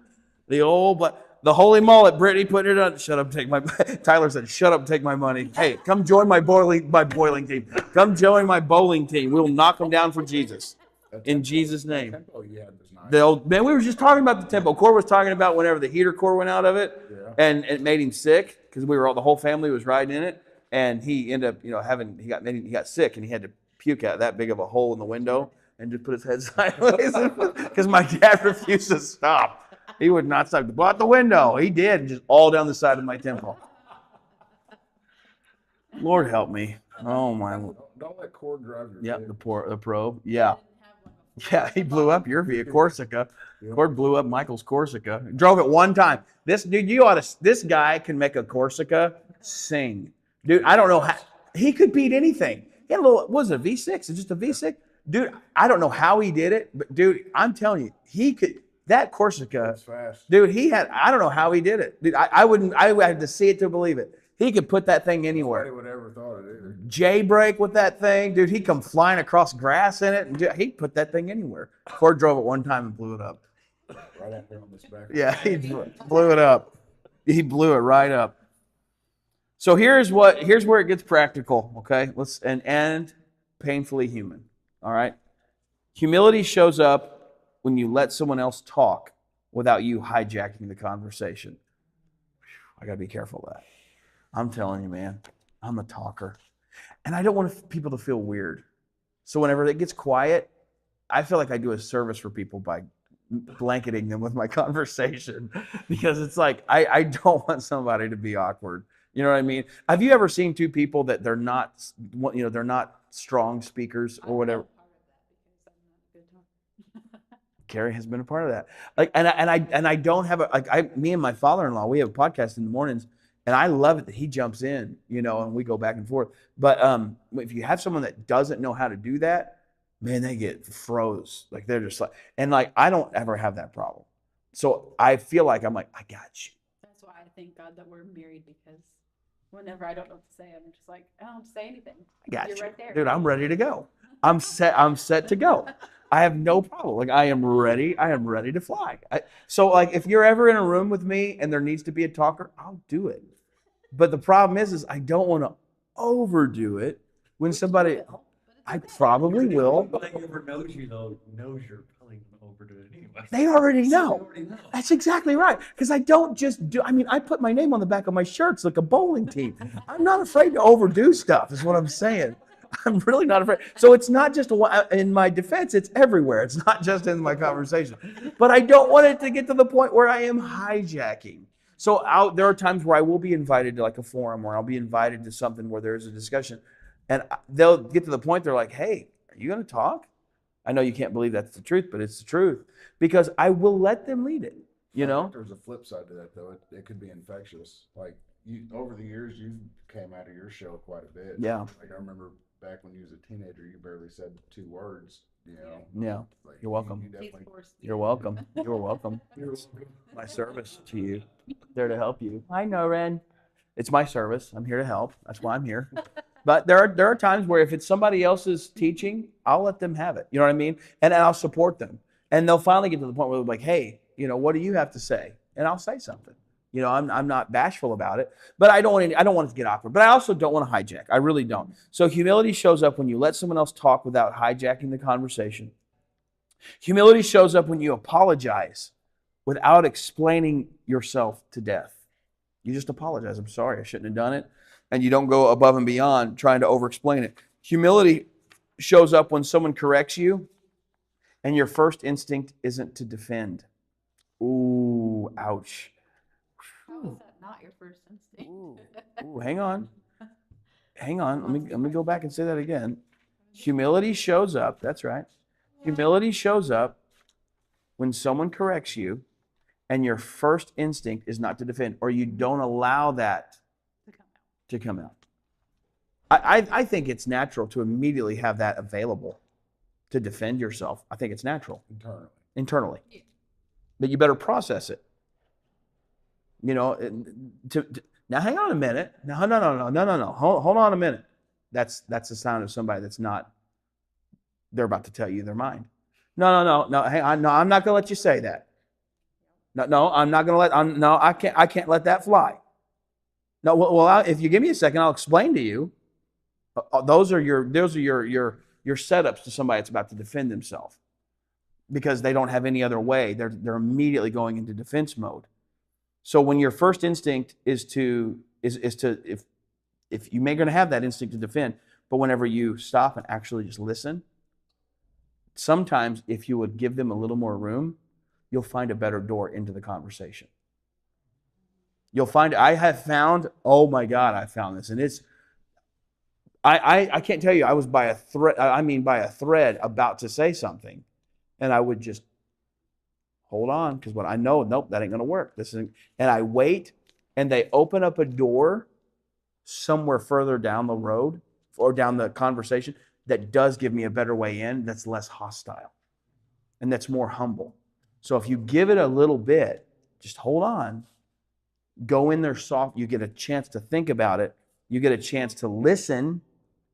The holy mullet, Brittany put it on. Shut up, take my. Tyler said, "Shut up, take my money." Hey, come join my boiling team. Come join my bowling team. We'll knock them down for Jesus, in Jesus' name. Man, we were just talking about the tempo. Core was talking about whenever the heater core went out of it, and it made him sick because the whole family was riding in it, and he ended up, he got sick and he had to puke out that big of a hole in the window and just put his head sideways because my dad refused to stop. He would not stop. Go out the window. He did, just all down the side of my temple. Lord help me. Oh my. Don't let Cord drive your Yep, vehicle. the Pro. Yeah. Yeah, he blew up your vehicle, Corsica. Cord blew up Michael's Corsica. Drove it one time. This dude, this guy can make a Corsica sing. Dude, I don't know how he could beat anything. He had what was it, a V6? It's just a V6? Dude, I don't know how he did it, but dude, I'm telling you, he could. That Corsica, That's fast. dude, I don't know how he did it. Dude, I had to see it to believe it. He could put that thing anywhere. Nobody would ever thought it either. J-brake with that thing. Dude, he'd come flying across grass in it. And he'd put that thing anywhere. Ford drove it one time and blew it up. Right out there on this back. Yeah, he blew it up. He blew it right up. So here's where it gets practical, okay? Let's end painfully human, all right? Humility shows up when you let someone else talk without you hijacking the conversation. I got to be careful of that. I'm telling you, man, I'm a talker. And I don't want people to feel weird. So whenever it gets quiet, I feel like I do a service for people by blanketing them with my conversation because it's like I don't want somebody to be awkward. You know what I mean? Have you ever seen two people that they're not, they're not strong speakers or whatever? Carrie has been a part of that. Like, and I don't have me and my father-in-law, we have a podcast in the mornings, and I love it that he jumps in, and we go back and forth. But if you have someone that doesn't know how to do that, man, they get froze. Like they're just like, and like I don't ever have that problem. So I feel like I'm like, I got you. That's why I thank God that we're married, because whenever I don't know what to say, I'm just like, I don't have to say anything. I got You're you. right there. Dude, I'm ready to go. I'm set to go. I have no problem. Like I am ready to fly. So like if you're ever in a room with me and there needs to be a talker, I'll do it. But the problem is I don't want to overdo it when somebody, I probably will. Anybody who ever knows you though, knows you're probably gonna overdo it anyway. They already They know. already know. That's exactly right. Because I don't just do, I put my name on the back of my shirts like a bowling team. I'm not afraid to overdo stuff, is what I'm saying. I'm really not afraid. So it's not just in my defense, it's everywhere. It's not just in my conversation. But I don't want it to get to the point where I am hijacking. So there are times where I will be invited to like a forum, or I'll be invited to something where there's a discussion. And they'll get to the point, they're like, hey, are you going to talk? I know you can't believe that's the truth, but it's the truth. Because I will let them lead it, There's a flip side to that, though. It could be infectious. Like, over the years, you came out of your shell quite a bit. Yeah. Like, I remember back when you was a teenager, you barely said 2 words, Yeah. Like, You're welcome. You definitely, You're welcome. You're welcome. My service to you. There to help you. I know, Ren. It's my service. I'm here to help. That's why I'm here. But there are times where if it's somebody else's teaching, I'll let them have it. You know what I mean? And I'll support them. And they'll finally get to the point where they're like, hey, what do you have to say? And I'll say something. I'm not bashful about it, but I don't want it to get awkward. But I also don't want to hijack. I really don't. So humility shows up when you let someone else talk without hijacking the conversation. Humility shows up when you apologize without explaining yourself to death. You just apologize. I'm sorry, I shouldn't have done it. And you don't go above and beyond trying to over-explain it. Humility shows up when someone corrects you and your first instinct isn't to defend. Ooh, ouch. How is that not your first instinct? Ooh, hang on. Let me go back and say that again. Humility shows up. That's right. Humility shows up when someone corrects you and your first instinct is not to defend, or you don't allow that to come out. I think it's natural to immediately have that available to defend yourself. I think it's natural. Internally. Yeah. But you better process it. Now hang on a minute. No. Hold on a minute. That's the sound of somebody that's not, they're about to tell you their mind. No. Hang on. No, I'm not going to let you say that. No, I'm not going to I can't let that fly. No, well, if you give me a second, I'll explain to you. Those are your setups to somebody that's about to defend themselves, because they don't have any other way. They're immediately going into defense mode. So when your first instinct is to if you may going to have that instinct to defend, but whenever you stop and actually just listen, sometimes if you would give them a little more room, you'll find a better door into the conversation. I found this, and it's, I can't tell you, I was by a thread about to say something, and I would just hold on, because what I know, nope, that ain't going to work. And I wait, and they open up a door somewhere further down the road or down the conversation that does give me a better way in, that's less hostile and that's more humble. So if you give it a little bit, just hold on, go in there soft, you get a chance to think about it, you get a chance to listen,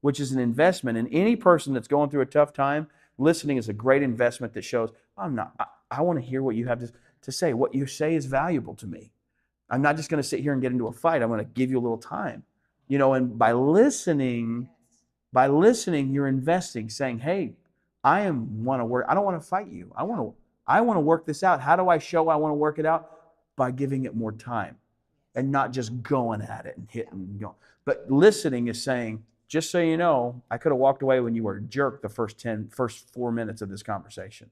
which is an investment. And any person that's going through a tough time, listening is a great investment that shows, I want to hear what you have to say. What you say is valuable to me. I'm not just going to sit here and get into a fight. I'm going to give you a little time. And by listening, you're investing, saying, hey, I want to work. I don't want to fight you. I want to work this out. How do I show I want to work it out? By giving it more time and not just going at it and hitting and going. But listening is saying, just so you know, I could have walked away when you were a jerk the first 4 minutes of this conversation.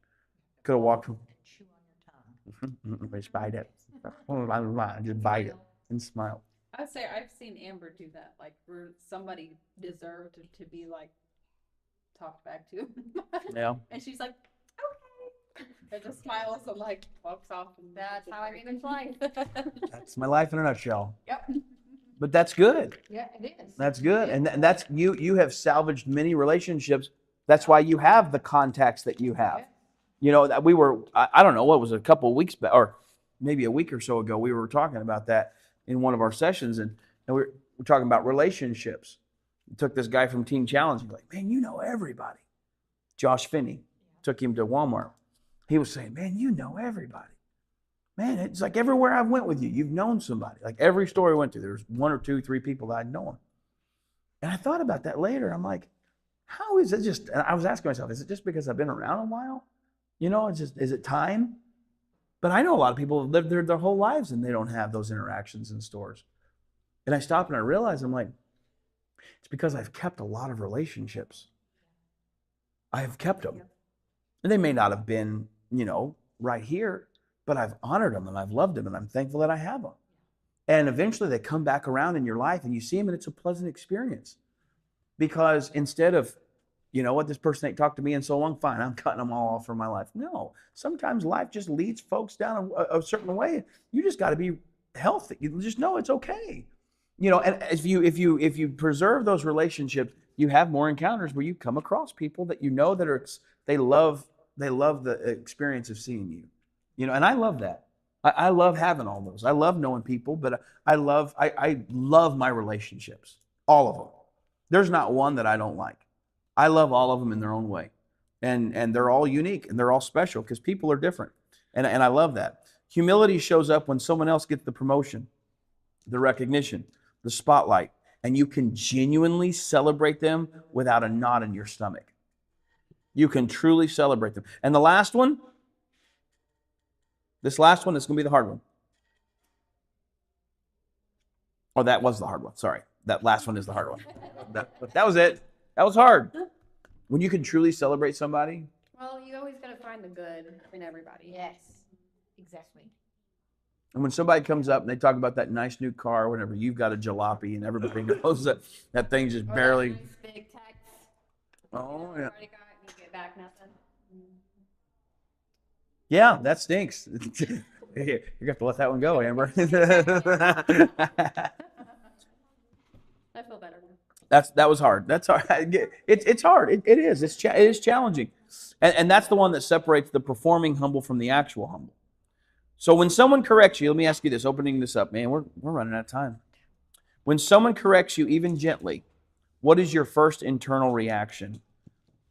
could have walked. Chew on your tongue. Just bite it. Just bite it and smile. I would say I've seen Amber do that, like where somebody deserved to be like talked back to. Yeah. And she's like, okay. And just smiles and like walks off. And That's how I manage life. That's my life in a nutshell. Yep. But that's good. Yeah, it is. That's good. And that's you have salvaged many relationships. That's why you have the contacts that you have. You know, that we were, I don't know, what was it, a couple of weeks back, or maybe a week or so ago, we were talking about that in one of our sessions, and we're talking about relationships. We took this guy from Teen Challenge, and like, man, you know everybody. Josh Finney took him to Walmart. He was saying, man, you know everybody. Man, it's like everywhere I've went with you, you've known somebody. Like every store I went to, there's 1 or 2, 3 people that I'd known. And I thought about that later. I'm like, how is it just, and I was asking myself, is it just because I've been around a while? You know, it's just, is it time? But I know a lot of people have lived there their whole lives and they don't have those interactions in stores. And I stopped and I realized, I'm like, it's because I've kept a lot of relationships. I have kept them. And they may not have been, you know, right here, but I've honored them and I've loved them and I'm thankful that I have them. And eventually they come back around in your life and you see them and it's a pleasant experience. Because instead of, you know what, this person ain't talked to me in so long, fine, I'm cutting them all off from my life. No, sometimes life just leads folks down a certain way. You just got to be healthy. You just know it's okay. You know, and if you preserve those relationships, you have more encounters where you come across people that you know that are, they love the experience of seeing you. You know, and I love that. I love having all those. I love knowing people, but I love my relationships, all of them. There's not one that I don't like. I love all of them in their own way. And they're all unique and they're all special because people are different. And I love that. Humility shows up when someone else gets the promotion, the recognition, the spotlight, and you can genuinely celebrate them without a knot in your stomach. You can truly celebrate them. And the last one, this last one is going to be the hard one. Oh, that was the hard one. Sorry. That last one is the hard one. That was it. That was hard. When you can truly celebrate somebody. Well, you always gotta find the good in everybody. Yes, exactly. And when somebody comes up and they talk about that nice new car, whenever you've got a jalopy and everybody knows that thing's just Or that barely. nice big text. Oh, You yeah. already got it, you get back nothing. Yeah, that stinks. You're going to have to let that one go, Amber. I feel better now. That was hard. That's hard. It's hard. It is. It is challenging. And that's the one that separates the performing humble from the actual humble. So when someone corrects you, let me ask you this, opening this up, man, we're running out of time. When someone corrects you, even gently, what is your first internal reaction?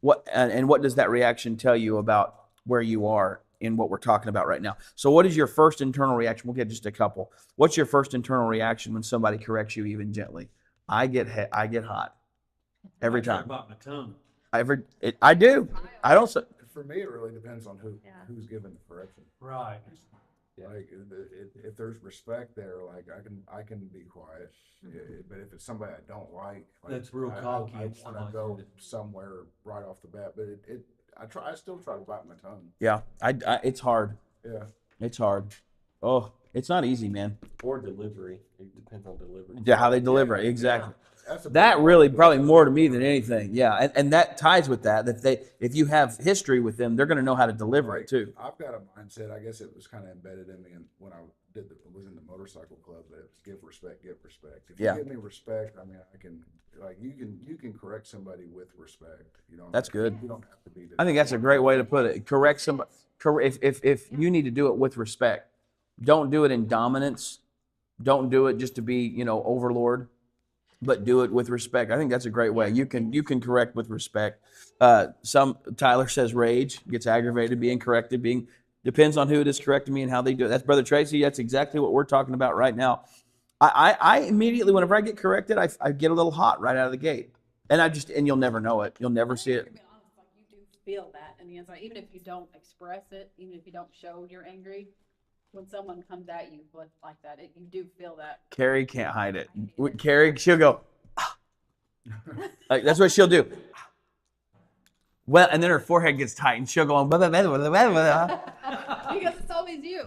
What does that reaction tell you about where you are in what we're talking about right now? So what is your first internal reaction? We'll get just a couple. What's your first internal reaction when somebody corrects you, even gently? I get hot every time. About my tongue. I do. I don't. For me, it really depends on Yeah. who's giving the correction. Right. Like if there's respect there, like I can be quiet. But if it's somebody I don't like That's real cocky. I It's want to like go that. somewhere right off the bat. But I still try to bite my tongue. Yeah. It's hard. Yeah. It's hard. Oh, it's not easy, man. Or delivery. It depends on delivery. Yeah, how they deliver it. Exactly. That's a That big really part. probably more to me than anything. Yeah, and that ties with that. If you have history with them, they're going to know how to deliver it too. I've got a mindset. I guess it was kind of embedded in me when I was in the motorcycle club. That it was give respect, get respect. If Yeah. you give me respect, I mean, I can you can correct somebody with respect. You know, That's good. You don't have to be. I think that's a great way to put it. Correct somebody. If you need to do it with respect, don't do it in dominance. Don't do it just to be overlord, but do it with respect. I think that's a great way. You can correct with respect. Tyler says rage, gets aggravated, being corrected, depends on who it is correcting me and how they do it. That's Brother Tracy. That's exactly what we're talking about right now. I immediately, whenever I get corrected, I get a little hot right out of the gate. And you'll never know it. You'll never see it. To be honest, like you do feel that in the inside, even if you don't express it, even if you don't show you're angry. When someone comes at you like that, you do feel that. Carrie can't hide it. Carrie, she'll go, "Ah." Like, that's what she'll do. Well, and then her forehead gets tight and she'll go on. Blah, blah, blah, blah, blah, blah. Because it's always you.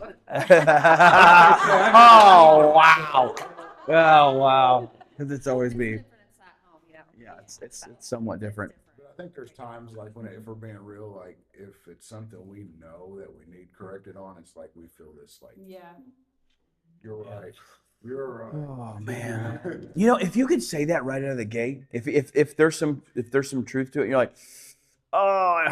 Oh, wow. Oh, wow. Because it's always me. Different inside home, you know. Yeah, it's somewhat different. But I think there's times like when, if we're being real, like if it's something we know that we need corrected on, it's like we feel this, like, Yeah. you're right. You're right. Oh man. You know, if you could say that right out of the gate, if there's some truth to it, you're like, oh,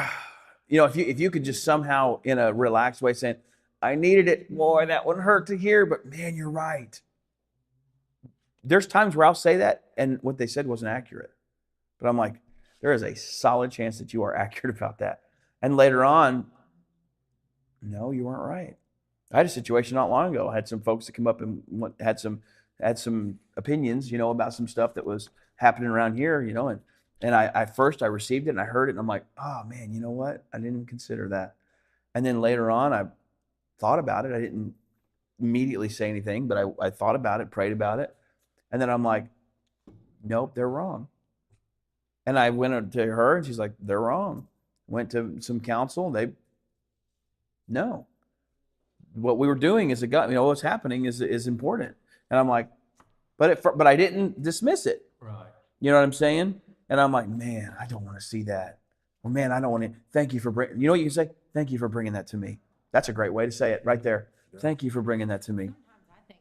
you know, if you could just somehow in a relaxed way saying, I needed it, boy, that would hurt to hear, but man, you're right. There's times where I'll say that and what they said wasn't accurate. But I'm like, there is a solid chance that you are accurate about that. And later on, no, you weren't right. I had a situation not long ago. I had some folks that come up and had some opinions, you know, about some stuff that was happening around here, you know, and I first received it and I heard it and I'm like, oh man, you know what? I didn't even consider that. And then later on, I thought about it. I didn't immediately say anything, but I thought about it, prayed about it. And then I'm like, nope, they're wrong. And I went to her and she's like, they're wrong. Went to some counsel. No. What we were doing is what's happening is important. And I'm like, but I didn't dismiss it. Right. You know what I'm saying? And I'm like, man, I don't want to see that. Or man, I don't want to. Thank you for bringing. You know what you can say? Thank you for bringing that to me. That's a great way to say it right there. Thank you for bringing that to me. Sometimes I think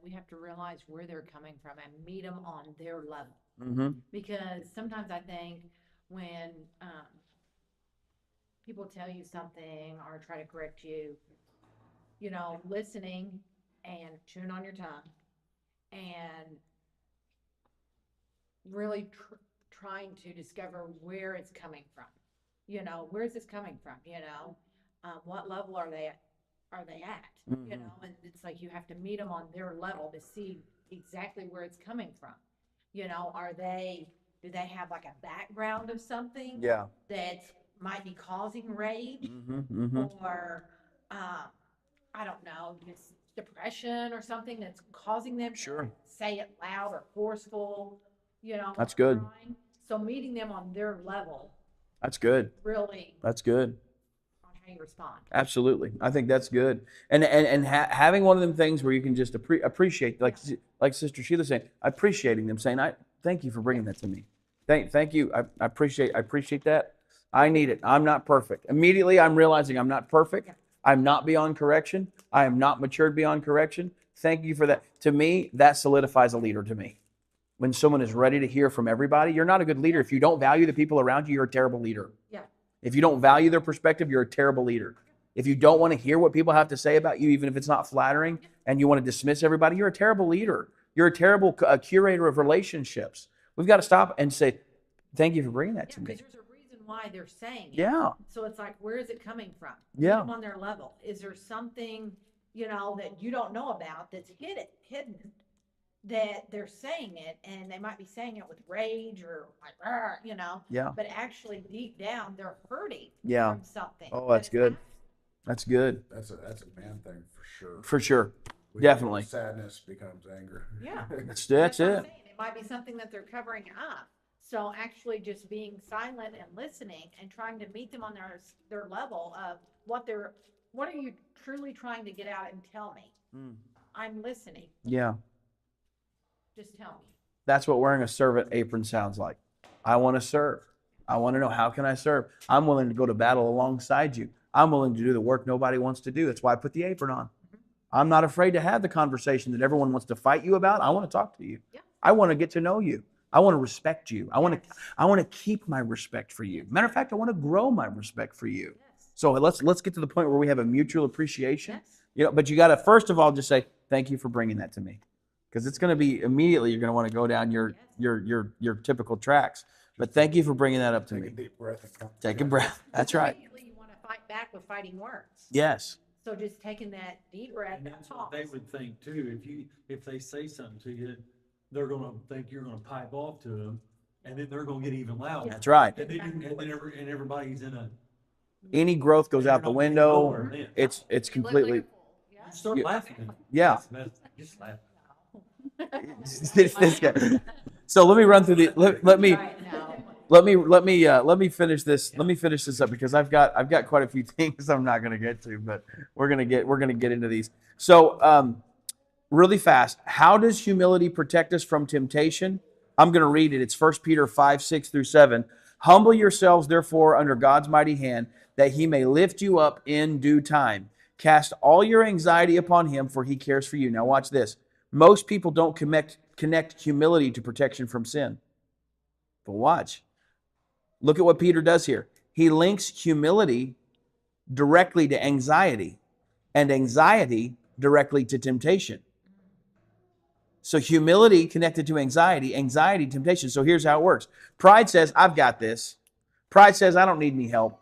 we have to realize where they're coming from and meet them on their level. Mm-hmm. Because sometimes I think when people tell you something or try to correct you, you know, listening and chewing on your tongue and really trying to discover where it's coming from. You know, where's this coming from? You know, what level are they at? You know, and it's like you have to meet them on their level to see exactly where it's coming from. You know, do they have like a background of something Yeah. that might be causing rage Mm-hmm. Mm-hmm. or I don't know, just depression or something that's causing them Sure. to say it loud or forceful, you know. That's or good. crying. So meeting them on their level That's good. really That's good. on how you respond. Absolutely. I think that's good. And having one of them things where you can just appreciate, like Sister Sheila saying, appreciating them, saying, I thank you for bringing that to me. Thank you. I appreciate that. I need it. I'm not perfect. Immediately I'm realizing I'm not perfect. Yeah. I'm not beyond correction. I am not matured beyond correction. Thank you for that. To me, that solidifies a leader to me. When someone is ready to hear from everybody, you're not a good leader. If you don't value the people around you, you're a terrible leader. Yeah. If you don't value their perspective, you're a terrible leader. If you don't want to hear what people have to say about you, even if it's not flattering, and you want to dismiss everybody, you're a terrible leader. You're a terrible curator of relationships. We've got to stop and say, thank you for bringing that to me. Because there's a reason why they're saying it. Yeah. So it's like, where is it coming from? Yeah. Meet them on their level. Is there something, you know, that you don't know about that's hidden that they're saying it, and they might be saying it with rage or like, "Arr," you know, Yeah. but actually deep down they're hurting Yeah. from something. Oh, but that's it's good. not- That's good. That's a man thing for sure. For sure. We- Definitely. Sadness becomes anger. Yeah. That's what I'm it. saying. It might be something that they're covering up. So actually just being silent and listening and trying to meet them on their level of what are you truly trying to get out and tell me? Mm. I'm listening. Yeah. Just tell me. That's what wearing a servant apron sounds like. I want to serve. I want to know, how can I serve? I'm willing to go to battle alongside you. I'm willing to do the work nobody wants to do. That's why I put the apron on. I'm not afraid to have the conversation that everyone wants to fight you about. I want to talk to you. Yeah. I want to get to know you. I want to respect you. I want to keep my respect for you. Matter of fact, I want to grow my respect for you. Yes. So let's get to the point where we have a mutual appreciation. Yes. You know, but you got to first of all just say, thank you for bringing that to me. Because it's going to be immediately, you're going to want to go down your typical tracks. But thank you for bringing that up to Take a me. deep breath and come. Take a breath. That's right. Immediately you want to fight back with fighting words. Yes. So just taking that deep breath And and that's what they pause. would think too. If they say something to you, they're gonna think you're gonna pipe off to them, and then they're gonna get even louder. That's right. And then everybody's in a. Any growth goes out the window. Then. It's You look like completely, a fool. Yeah. You start Yeah. laughing. yeah. Just laugh. It's this guy. So let me run through let me Right now. let me finish this. Let me finish this up because I've got quite a few things I'm not going to get to, but we're going to get into these. So really fast, how does humility protect us from temptation? I'm going to read it. It's 1 Peter 5:6-7. Humble yourselves, therefore, under God's mighty hand, that he may lift you up in due time. Cast all your anxiety upon him, for he cares for you. Now watch this. Most people don't connect humility to protection from sin. But watch. Look at what Peter does here. He links humility directly to anxiety, and anxiety directly to temptation. So humility connected to anxiety, anxiety, temptation. So here's how it works. Pride says, I've got this. Pride says, I don't need any help.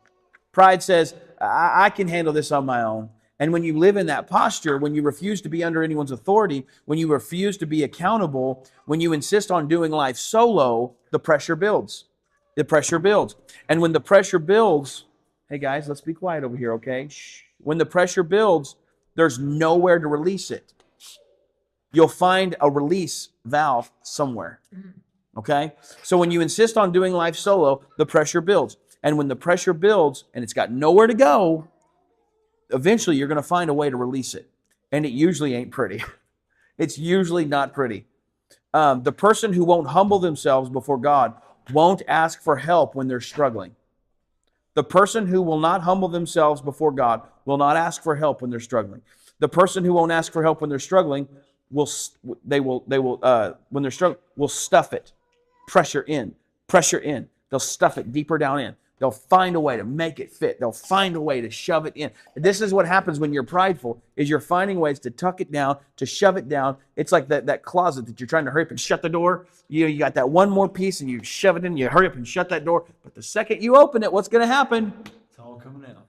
Pride says, I can handle this on my own. And when you live in that posture, when you refuse to be under anyone's authority, when you refuse to be accountable, when you insist on doing life solo, the pressure builds. The pressure builds. And when the pressure builds, hey guys, let's be quiet over here, okay? Shh. When the pressure builds, there's nowhere to release it. You'll find a release valve somewhere. Okay? So when you insist on doing life solo, the pressure builds. And when the pressure builds and it's got nowhere to go, eventually you're going to find a way to release it. And it usually ain't pretty. It's usually not pretty. The person who won't humble themselves before God won't ask for help when they're struggling. The person who will not humble themselves before God will not ask for help when they're struggling. The person who won't ask for help when they're struggling will stuff it. Pressure in. They'll stuff it deeper down in. They'll find a way to make it fit. They'll find a way to shove it in. This is what happens when you're prideful, is you're finding ways to tuck it down, to shove it down. It's like that closet that you're trying to hurry up and shut the door. You got that one more piece and you shove it in, you hurry up and shut that door. But the second you open it, what's going to happen? It's all coming out.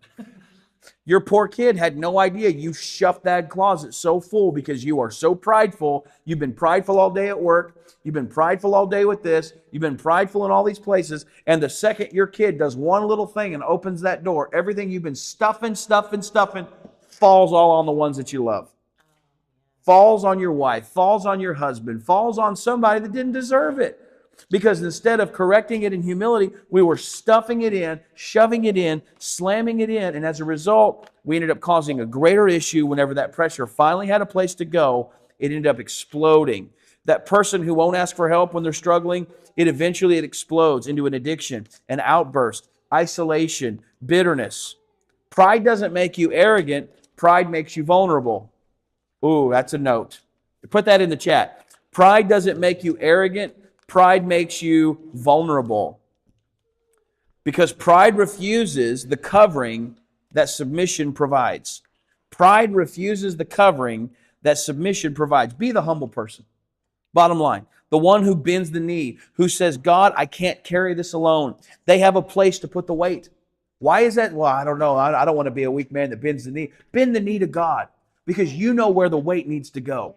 Your poor kid had no idea you shoved that closet so full because you are so prideful. You've been prideful all day at work. You've been prideful all day with this. You've been prideful in all these places. And the second your kid does one little thing and opens that door, everything you've been stuffing, falls all on the ones that you love. Falls on your wife, falls on your husband, falls on somebody that didn't deserve it. Because instead of correcting it in humility, we were stuffing it in, shoving it in, slamming it in. And as a result, we ended up causing a greater issue whenever that pressure finally had a place to go. It ended up exploding. That person who won't ask for help when they're struggling, it explodes into an addiction, an outburst, isolation, bitterness. Pride doesn't make you arrogant. Pride makes you vulnerable. Ooh, that's a note. Put that in the chat. Pride doesn't make you arrogant. Pride makes you vulnerable. Because pride refuses the covering that submission provides. Pride refuses the covering that submission provides. Be the humble person. Bottom line, the one who bends the knee, who says, God, I can't carry this alone. They have a place to put the weight. Why is that? Well, I don't know. I don't want to be a weak man that bends the knee. Bend the knee to God because you know where the weight needs to go.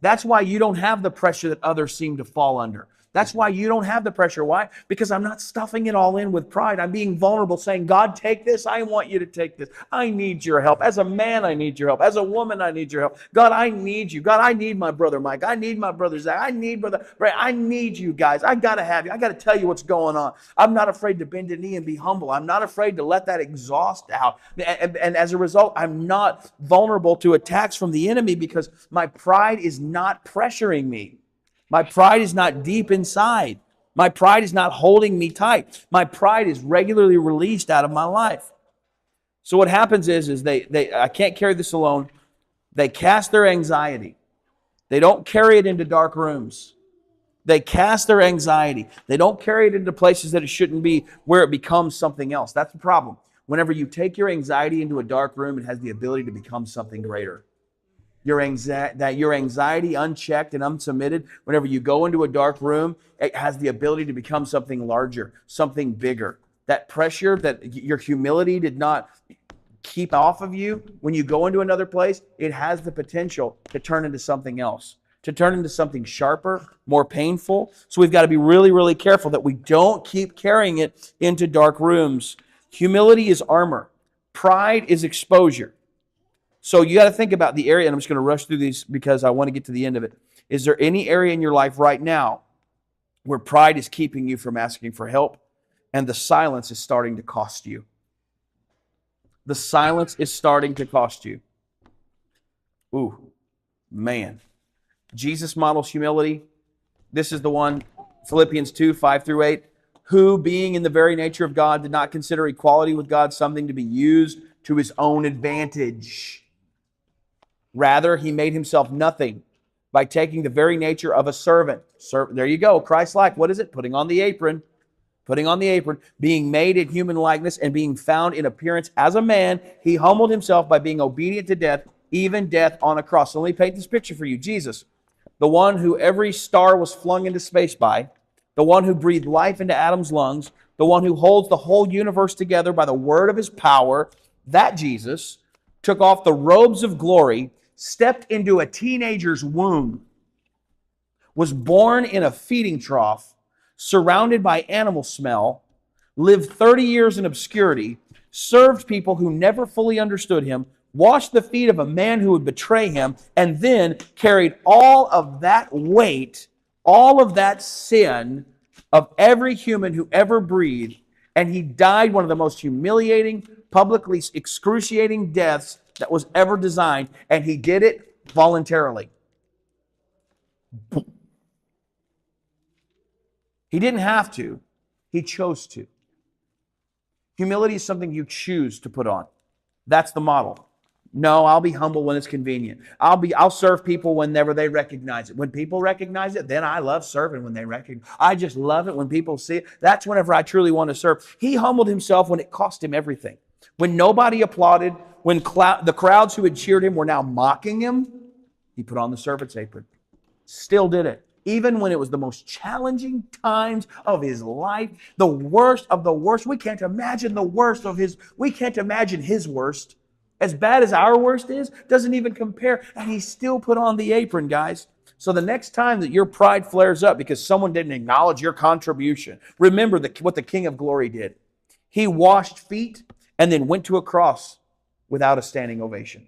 That's why you don't have the pressure that others seem to fall under. That's why you don't have the pressure. Why? Because I'm not stuffing it all in with pride. I'm being vulnerable, saying, God, take this. I want you to take this. I need your help. As a man, I need your help. As a woman, I need your help. God, I need you. God, I need my brother Mike. I need my brother Zach. I need brother Ray. I need you guys. I got to have you. I got to tell you what's going on. I'm not afraid to bend a knee and be humble. I'm not afraid to let that exhaust out. And as a result, I'm not vulnerable to attacks from the enemy because my pride is not pressuring me. My pride is not deep inside. My pride is not holding me tight. My pride is regularly released out of my life. So what happens is I can't carry this alone. They cast their anxiety. They don't carry it into dark rooms. They cast their anxiety. They don't carry it into places that it shouldn't be, where it becomes something else. That's the problem. Whenever you take your anxiety into a dark room, it has the ability to become something greater. Your anxiety unchecked and unsubmitted, whenever you go into a dark room, it has the ability to become something larger, something bigger. That pressure that your humility did not keep off of you, when you go into another place, it has the potential to turn into something else, to turn into something sharper, more painful. So we've got to be really, really careful that we don't keep carrying it into dark rooms. Humility is armor. Pride is exposure. So you got to think about the area, and I'm just going to rush through these because I want to get to the end of it. Is there any area in your life right now where pride is keeping you from asking for help? And the silence is starting to cost you. The silence is starting to cost you. Ooh, man. Jesus models humility. This is the one, Philippians 2, 5-8. Who, being in the very nature of God, did not consider equality with God something to be used to his own advantage. Rather, he made himself nothing by taking the very nature of a servant. There you go, Christ-like. What is it? Putting on the apron. Putting on the apron, being made in human likeness and being found in appearance as a man, he humbled himself by being obedient to death, even death on a cross. So let me paint this picture for you. Jesus, the one who every star was flung into space by, the one who breathed life into Adam's lungs, the one who holds the whole universe together by the word of his power, that Jesus took off the robes of glory, stepped into a teenager's womb, was born in a feeding trough, surrounded by animal smell, lived 30 years in obscurity, served people who never fully understood him, washed the feet of a man who would betray him, and then carried all of that weight, all of that sin of every human who ever breathed, and he died one of the most humiliating, publicly excruciating deaths that was ever designed, and he did it voluntarily. He didn't have to. He chose to. Humility is something you choose to put on. That's the model. No, I'll be humble when it's convenient. I'll serve people whenever they recognize it. When people recognize it, then I love serving when they recognize. I just love it when people see it. That's whenever I truly want to serve. He humbled himself when it cost him everything. When nobody applauded, when the crowds who had cheered him were now mocking him, he put on the servant's apron. Still did it. Even when it was the most challenging times of his life, the worst of the worst. We can't imagine the worst of his, we can't imagine his worst. As bad as our worst is, doesn't even compare. And he still put on the apron, guys. So the next time that your pride flares up because someone didn't acknowledge your contribution, remember what the King of Glory did. He washed feet and then went to a cross without a standing ovation.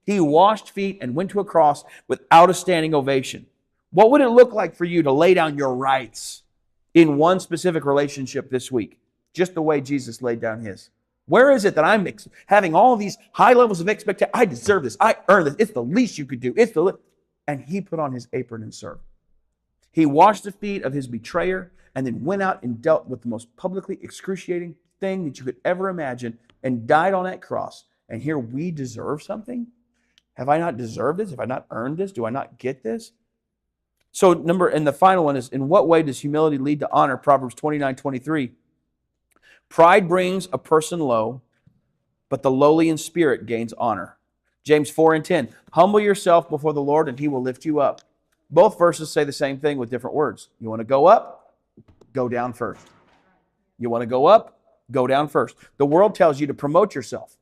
He washed feet and went to a cross without a standing ovation. What would it look like for you to lay down your rights in one specific relationship this week? Just the way Jesus laid down his. Where is it that I'm having all these high levels of expectation? I deserve this. I earn this. It's the least you could do. And he put on his apron and served. He washed the feet of his betrayer and then went out and dealt with the most publicly excruciating thing that you could ever imagine and died on that cross. And here we deserve something? Have I not deserved this? Have I not earned this? Do I not get this? So and the final one is, in what way does humility lead to honor? Proverbs 29:23. Pride brings a person low, but the lowly in spirit gains honor. James 4:10. Humble yourself before the Lord and he will lift you up. Both verses say the same thing with different words. You want to go up? Go down first. You want to go up? Go down first. The world tells you to promote yourself.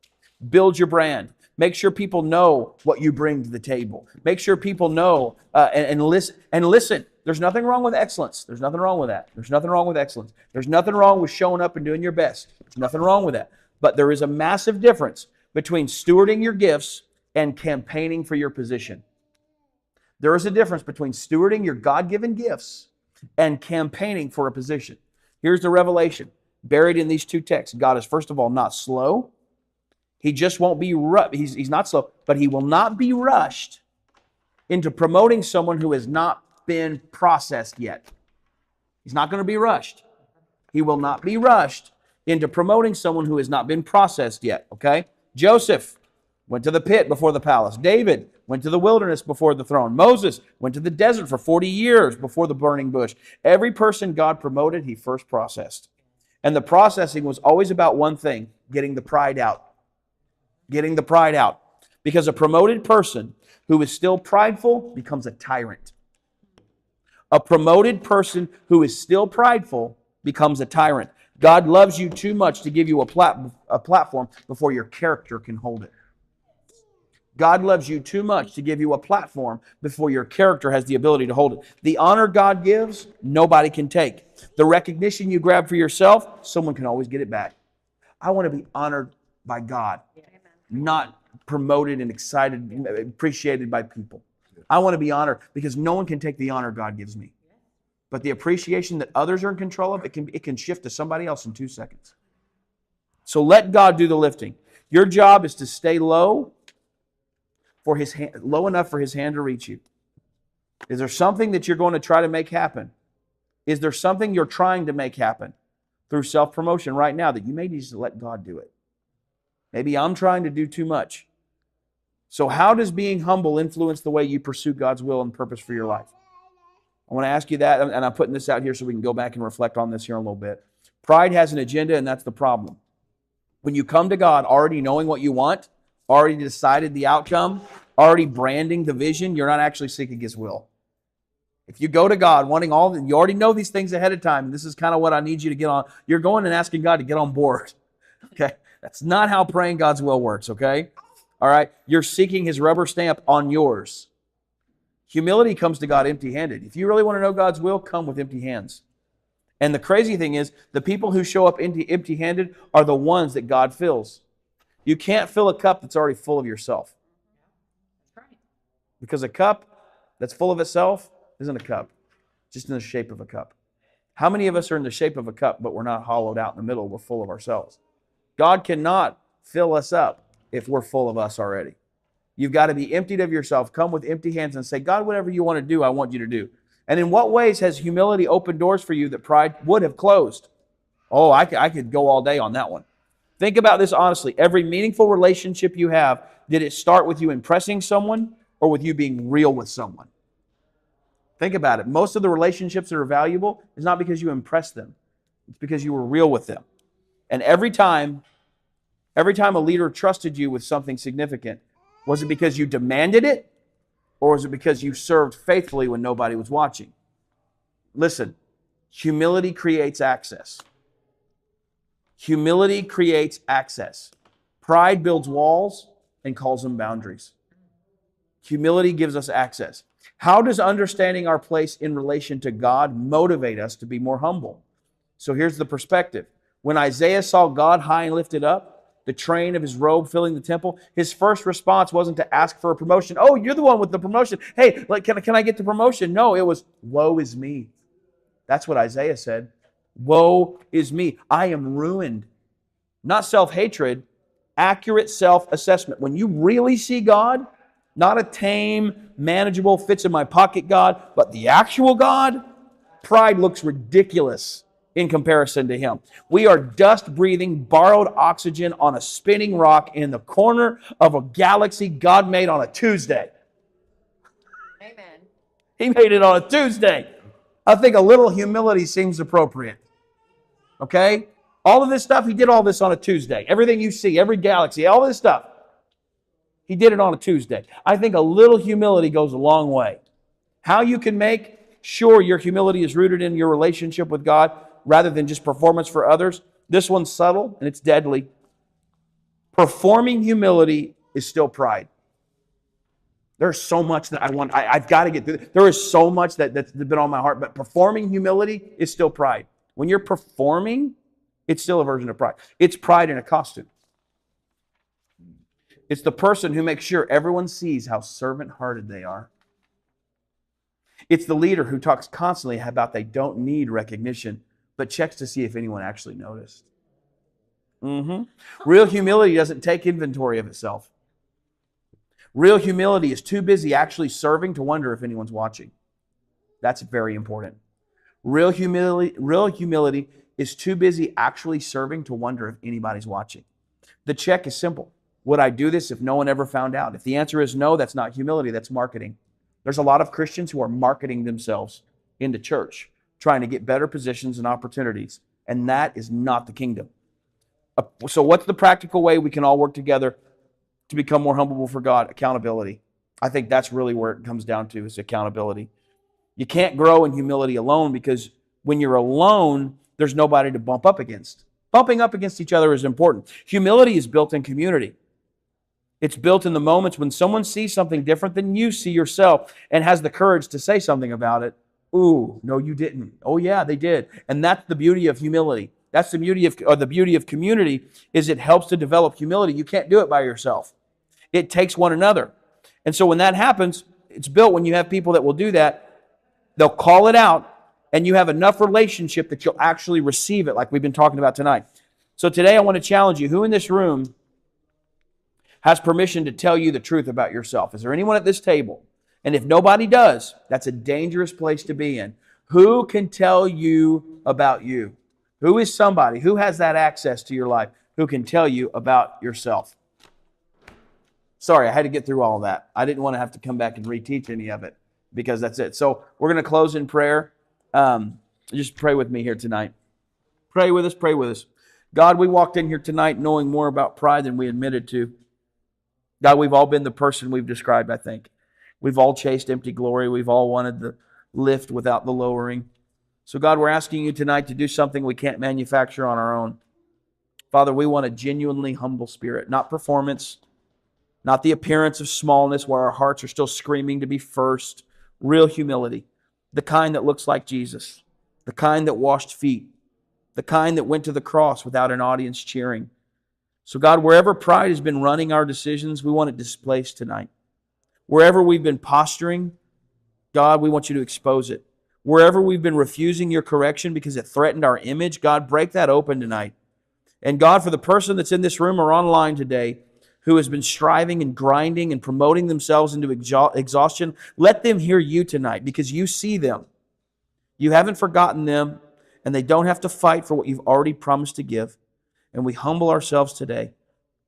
Build your brand. Make sure people know what you bring to the table. Make sure people know and listen. And listen, there's nothing wrong with excellence. There's nothing wrong with that. There's nothing wrong with excellence. There's nothing wrong with showing up and doing your best. There's nothing wrong with that. But there is a massive difference between stewarding your gifts and campaigning for your position. There is a difference between stewarding your God-given gifts and campaigning for a position. Here's the revelation buried in these two texts. God is, first of all, not slow. He just won't be he's not slow, but he will not be rushed into promoting someone who has not been processed yet. He's not going to be rushed. He will not be rushed into promoting someone who has not been processed yet, okay? Joseph went to the pit before the palace. David went to the wilderness before the throne. Moses went to the desert for 40 years before the burning bush. Every person God promoted, he first processed. And the processing was always about one thing, getting the pride out. Getting the pride out. Because a promoted person who is still prideful becomes a tyrant. A promoted person who is still prideful becomes a tyrant. God loves you too much to give you a platform before your character can hold it. God loves you too much to give you a platform before your character has the ability to hold it. The honor God gives, nobody can take. The recognition you grab for yourself, someone can always get it back. I want to be honored by God, not promoted and excited, appreciated by people. I want to be honored because no one can take the honor God gives me. But the appreciation that others are in control of, it can shift to somebody else in 2 seconds. So let God do the lifting. Your job is to stay low for his hand, low enough for his hand to reach you. Is there something that you're going to try to make happen? Is there something you're trying to make happen through self-promotion right now that you may need to let God do it? Maybe I'm trying to do too much. So how does being humble influence the way you pursue God's will and purpose for your life? I want to ask you that, and I'm putting this out here so we can go back and reflect on this here in a little bit. Pride has an agenda, and that's the problem. When you come to God already knowing what you want, already decided the outcome, already branding the vision, you're not actually seeking his will. If you go to God wanting you already know these things ahead of time, and this is kind of what I need you to get on, you're going and asking God to get on board. Okay? That's not how praying God's will works, okay? All right? You're seeking his rubber stamp on yours. Humility comes to God empty-handed. If you really want to know God's will, come with empty hands. And the crazy thing is, the people who show up empty-handed are the ones that God fills. You can't fill a cup that's already full of yourself. That's right. Because a cup that's full of itself isn't a cup, just in the shape of a cup. How many of us are in the shape of a cup, but we're not hollowed out in the middle, we're full of ourselves? God cannot fill us up if we're full of us already. You've got to be emptied of yourself, come with empty hands and say, God, whatever you want to do, I want you to do. And in what ways has humility opened doors for you that pride would have closed? Oh, I could go all day on that one. Think about this honestly. Every meaningful relationship you have, did it start with you impressing someone or with you being real with someone? Think about it. Most of the relationships that are valuable is not because you impressed them. It's because you were real with them. And every time a leader trusted you with something significant, was it because you demanded it? Or was it because you served faithfully when nobody was watching? Listen, humility creates access. Humility creates access. Pride builds walls and calls them boundaries. Humility gives us access. How does understanding our place in relation to God motivate us to be more humble? So here's the perspective. When Isaiah saw God high and lifted up, the train of his robe filling the temple, his first response wasn't to ask for a promotion. Oh, you're the one with the promotion. Hey, can I get the promotion? No, it was, woe is me. That's what Isaiah said. Woe is me. I am ruined. Not self-hatred, accurate self-assessment. When you really see God, not a tame, manageable, fits in my pocket God, but the actual God, pride looks ridiculous in comparison to him. We are dust-breathing, borrowed oxygen on a spinning rock in the corner of a galaxy God made on a Tuesday. Amen. He made it on a Tuesday. I think a little humility seems appropriate. Okay? All of this stuff, he did all this on a Tuesday. Everything you see, every galaxy, all this stuff, he did it on a Tuesday. I think a little humility goes a long way. How you can make sure your humility is rooted in your relationship with God rather than just performance for others. This one's subtle and it's deadly. Performing humility is still pride. There's so much that I've got to get through. There is so much that's been on my heart, but performing humility is still pride. When you're performing, it's still a version of pride. It's pride in a costume. It's the person who makes sure everyone sees how servant-hearted they are. It's the leader who talks constantly about they don't need recognition, but checks to see if anyone actually noticed. Real humility doesn't take inventory of itself. Real humility is too busy actually serving to wonder if anyone's watching. That's very important. Real humility is too busy actually serving to wonder if anybody's watching. The check is simple. Would I do this if no one ever found out? If the answer is no, that's not humility, that's marketing. There's a lot of Christians who are marketing themselves into church, trying to get better positions and opportunities, and that is not the kingdom. So what's the practical way we can all work together to become more humble for God? Accountability. I think that's really where it comes down to, is accountability. You can't grow in humility alone, because when you're alone, there's nobody to bump up against. Bumping up against each other is important. Humility is built in community. It's built in the moments when someone sees something different than you see yourself and has the courage to say something about it. Ooh, no, you didn't. Oh, yeah, they did. And that's the beauty of humility. That's the beauty of community, is it helps to develop humility. You can't do it by yourself. It takes one another. And so when that happens, it's built when you have people that will do that. They'll call it out, and you have enough relationship that you'll actually receive it like we've been talking about tonight. So today I want to challenge you. Who in this room has permission to tell you the truth about yourself? Is there anyone at this table? And if nobody does, that's a dangerous place to be in. Who can tell you about you? Who is somebody? Who has that access to your life? Who can tell you about yourself? Sorry, I had to get through all of that. I didn't want to have to come back and reteach any of it because that's it. So we're going to close in prayer. Just pray with me here tonight. Pray with us, pray with us. God, we walked in here tonight knowing more about pride than we admitted to. God, we've all been the person we've described, I think. We've all chased empty glory. We've all wanted the lift without the lowering. So God, we're asking you tonight to do something we can't manufacture on our own. Father, we want a genuinely humble spirit, not performance, not the appearance of smallness where our hearts are still screaming to be first. Real humility, the kind that looks like Jesus, the kind that washed feet, the kind that went to the cross without an audience cheering. So God, wherever pride has been running our decisions, we want it displaced tonight. Wherever we've been posturing, God, we want you to expose it. Wherever we've been refusing your correction because it threatened our image, God, break that open tonight. And God, for the person that's in this room or online today who has been striving and grinding and promoting themselves into exhaustion, let them hear you tonight because you see them. You haven't forgotten them, and they don't have to fight for what you've already promised to give. And we humble ourselves today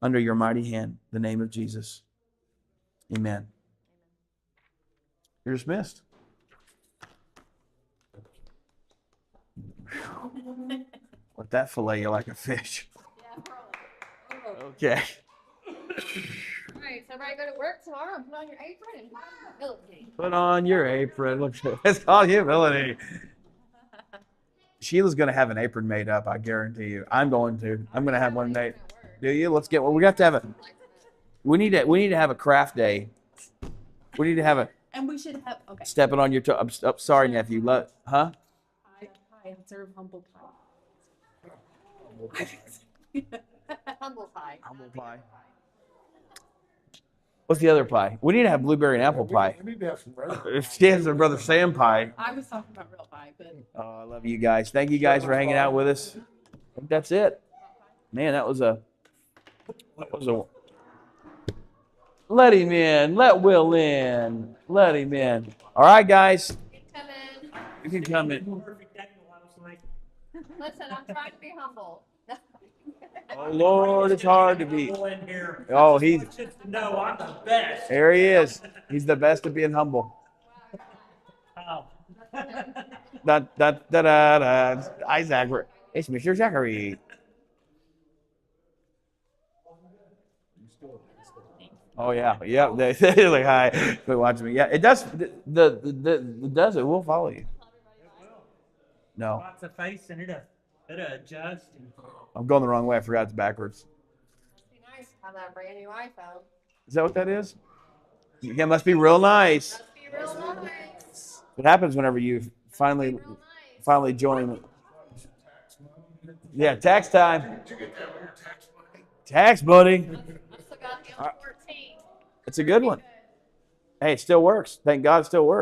under your mighty hand, in the name of Jesus. Amen. You're dismissed. Let that fillet you like a fish. Okay. All right, so everybody go to work tomorrow and put on your apron and humility. Put on your apron. Look, it's called humility. Sheila's going to have an apron made up, I guarantee you. I'm going to. I'm going to have one made. Do you? Let's get one. We have to have a. We need to have a craft day. We need to have a. And we should have, okay. Stepping on your toe. I'm sorry, nephew. Huh? Pie and serve humble pie. Humble pie. Humble pie. What's the other pie? We need to have blueberry and apple pie. We need to have some bread. She has her brother Sam pie. I was talking about real pie, but. Oh, I love you guys. Thank you guys for hanging out with us. I think that's it. Man, that was a. Let him in. Let Will in. Let him in. All right, guys. Come in. You can come in. Listen, I'm trying to be humble. Oh, Lord, it's hard to be. In here. Oh, he's. No, I'm the best. There he is. He's the best at being humble. Oh. Da, da, da, da, da. Isaac. It's Mr. Zachary. Oh yeah, yeah. They're like, hi, quit watching me. Yeah, it does. It does. It will follow you. No, Lots of face and it'll adjust. I'm going the wrong way. I forgot it's backwards. Be nice to have that brand new iPhone. Is that what that is? Yeah, it must be real nice. Must be real nice. What happens whenever you finally Real nice. join? Yeah, tax time. Tax money. I still got the 14. It's a good one. Hey, it still works. Thank God it still works.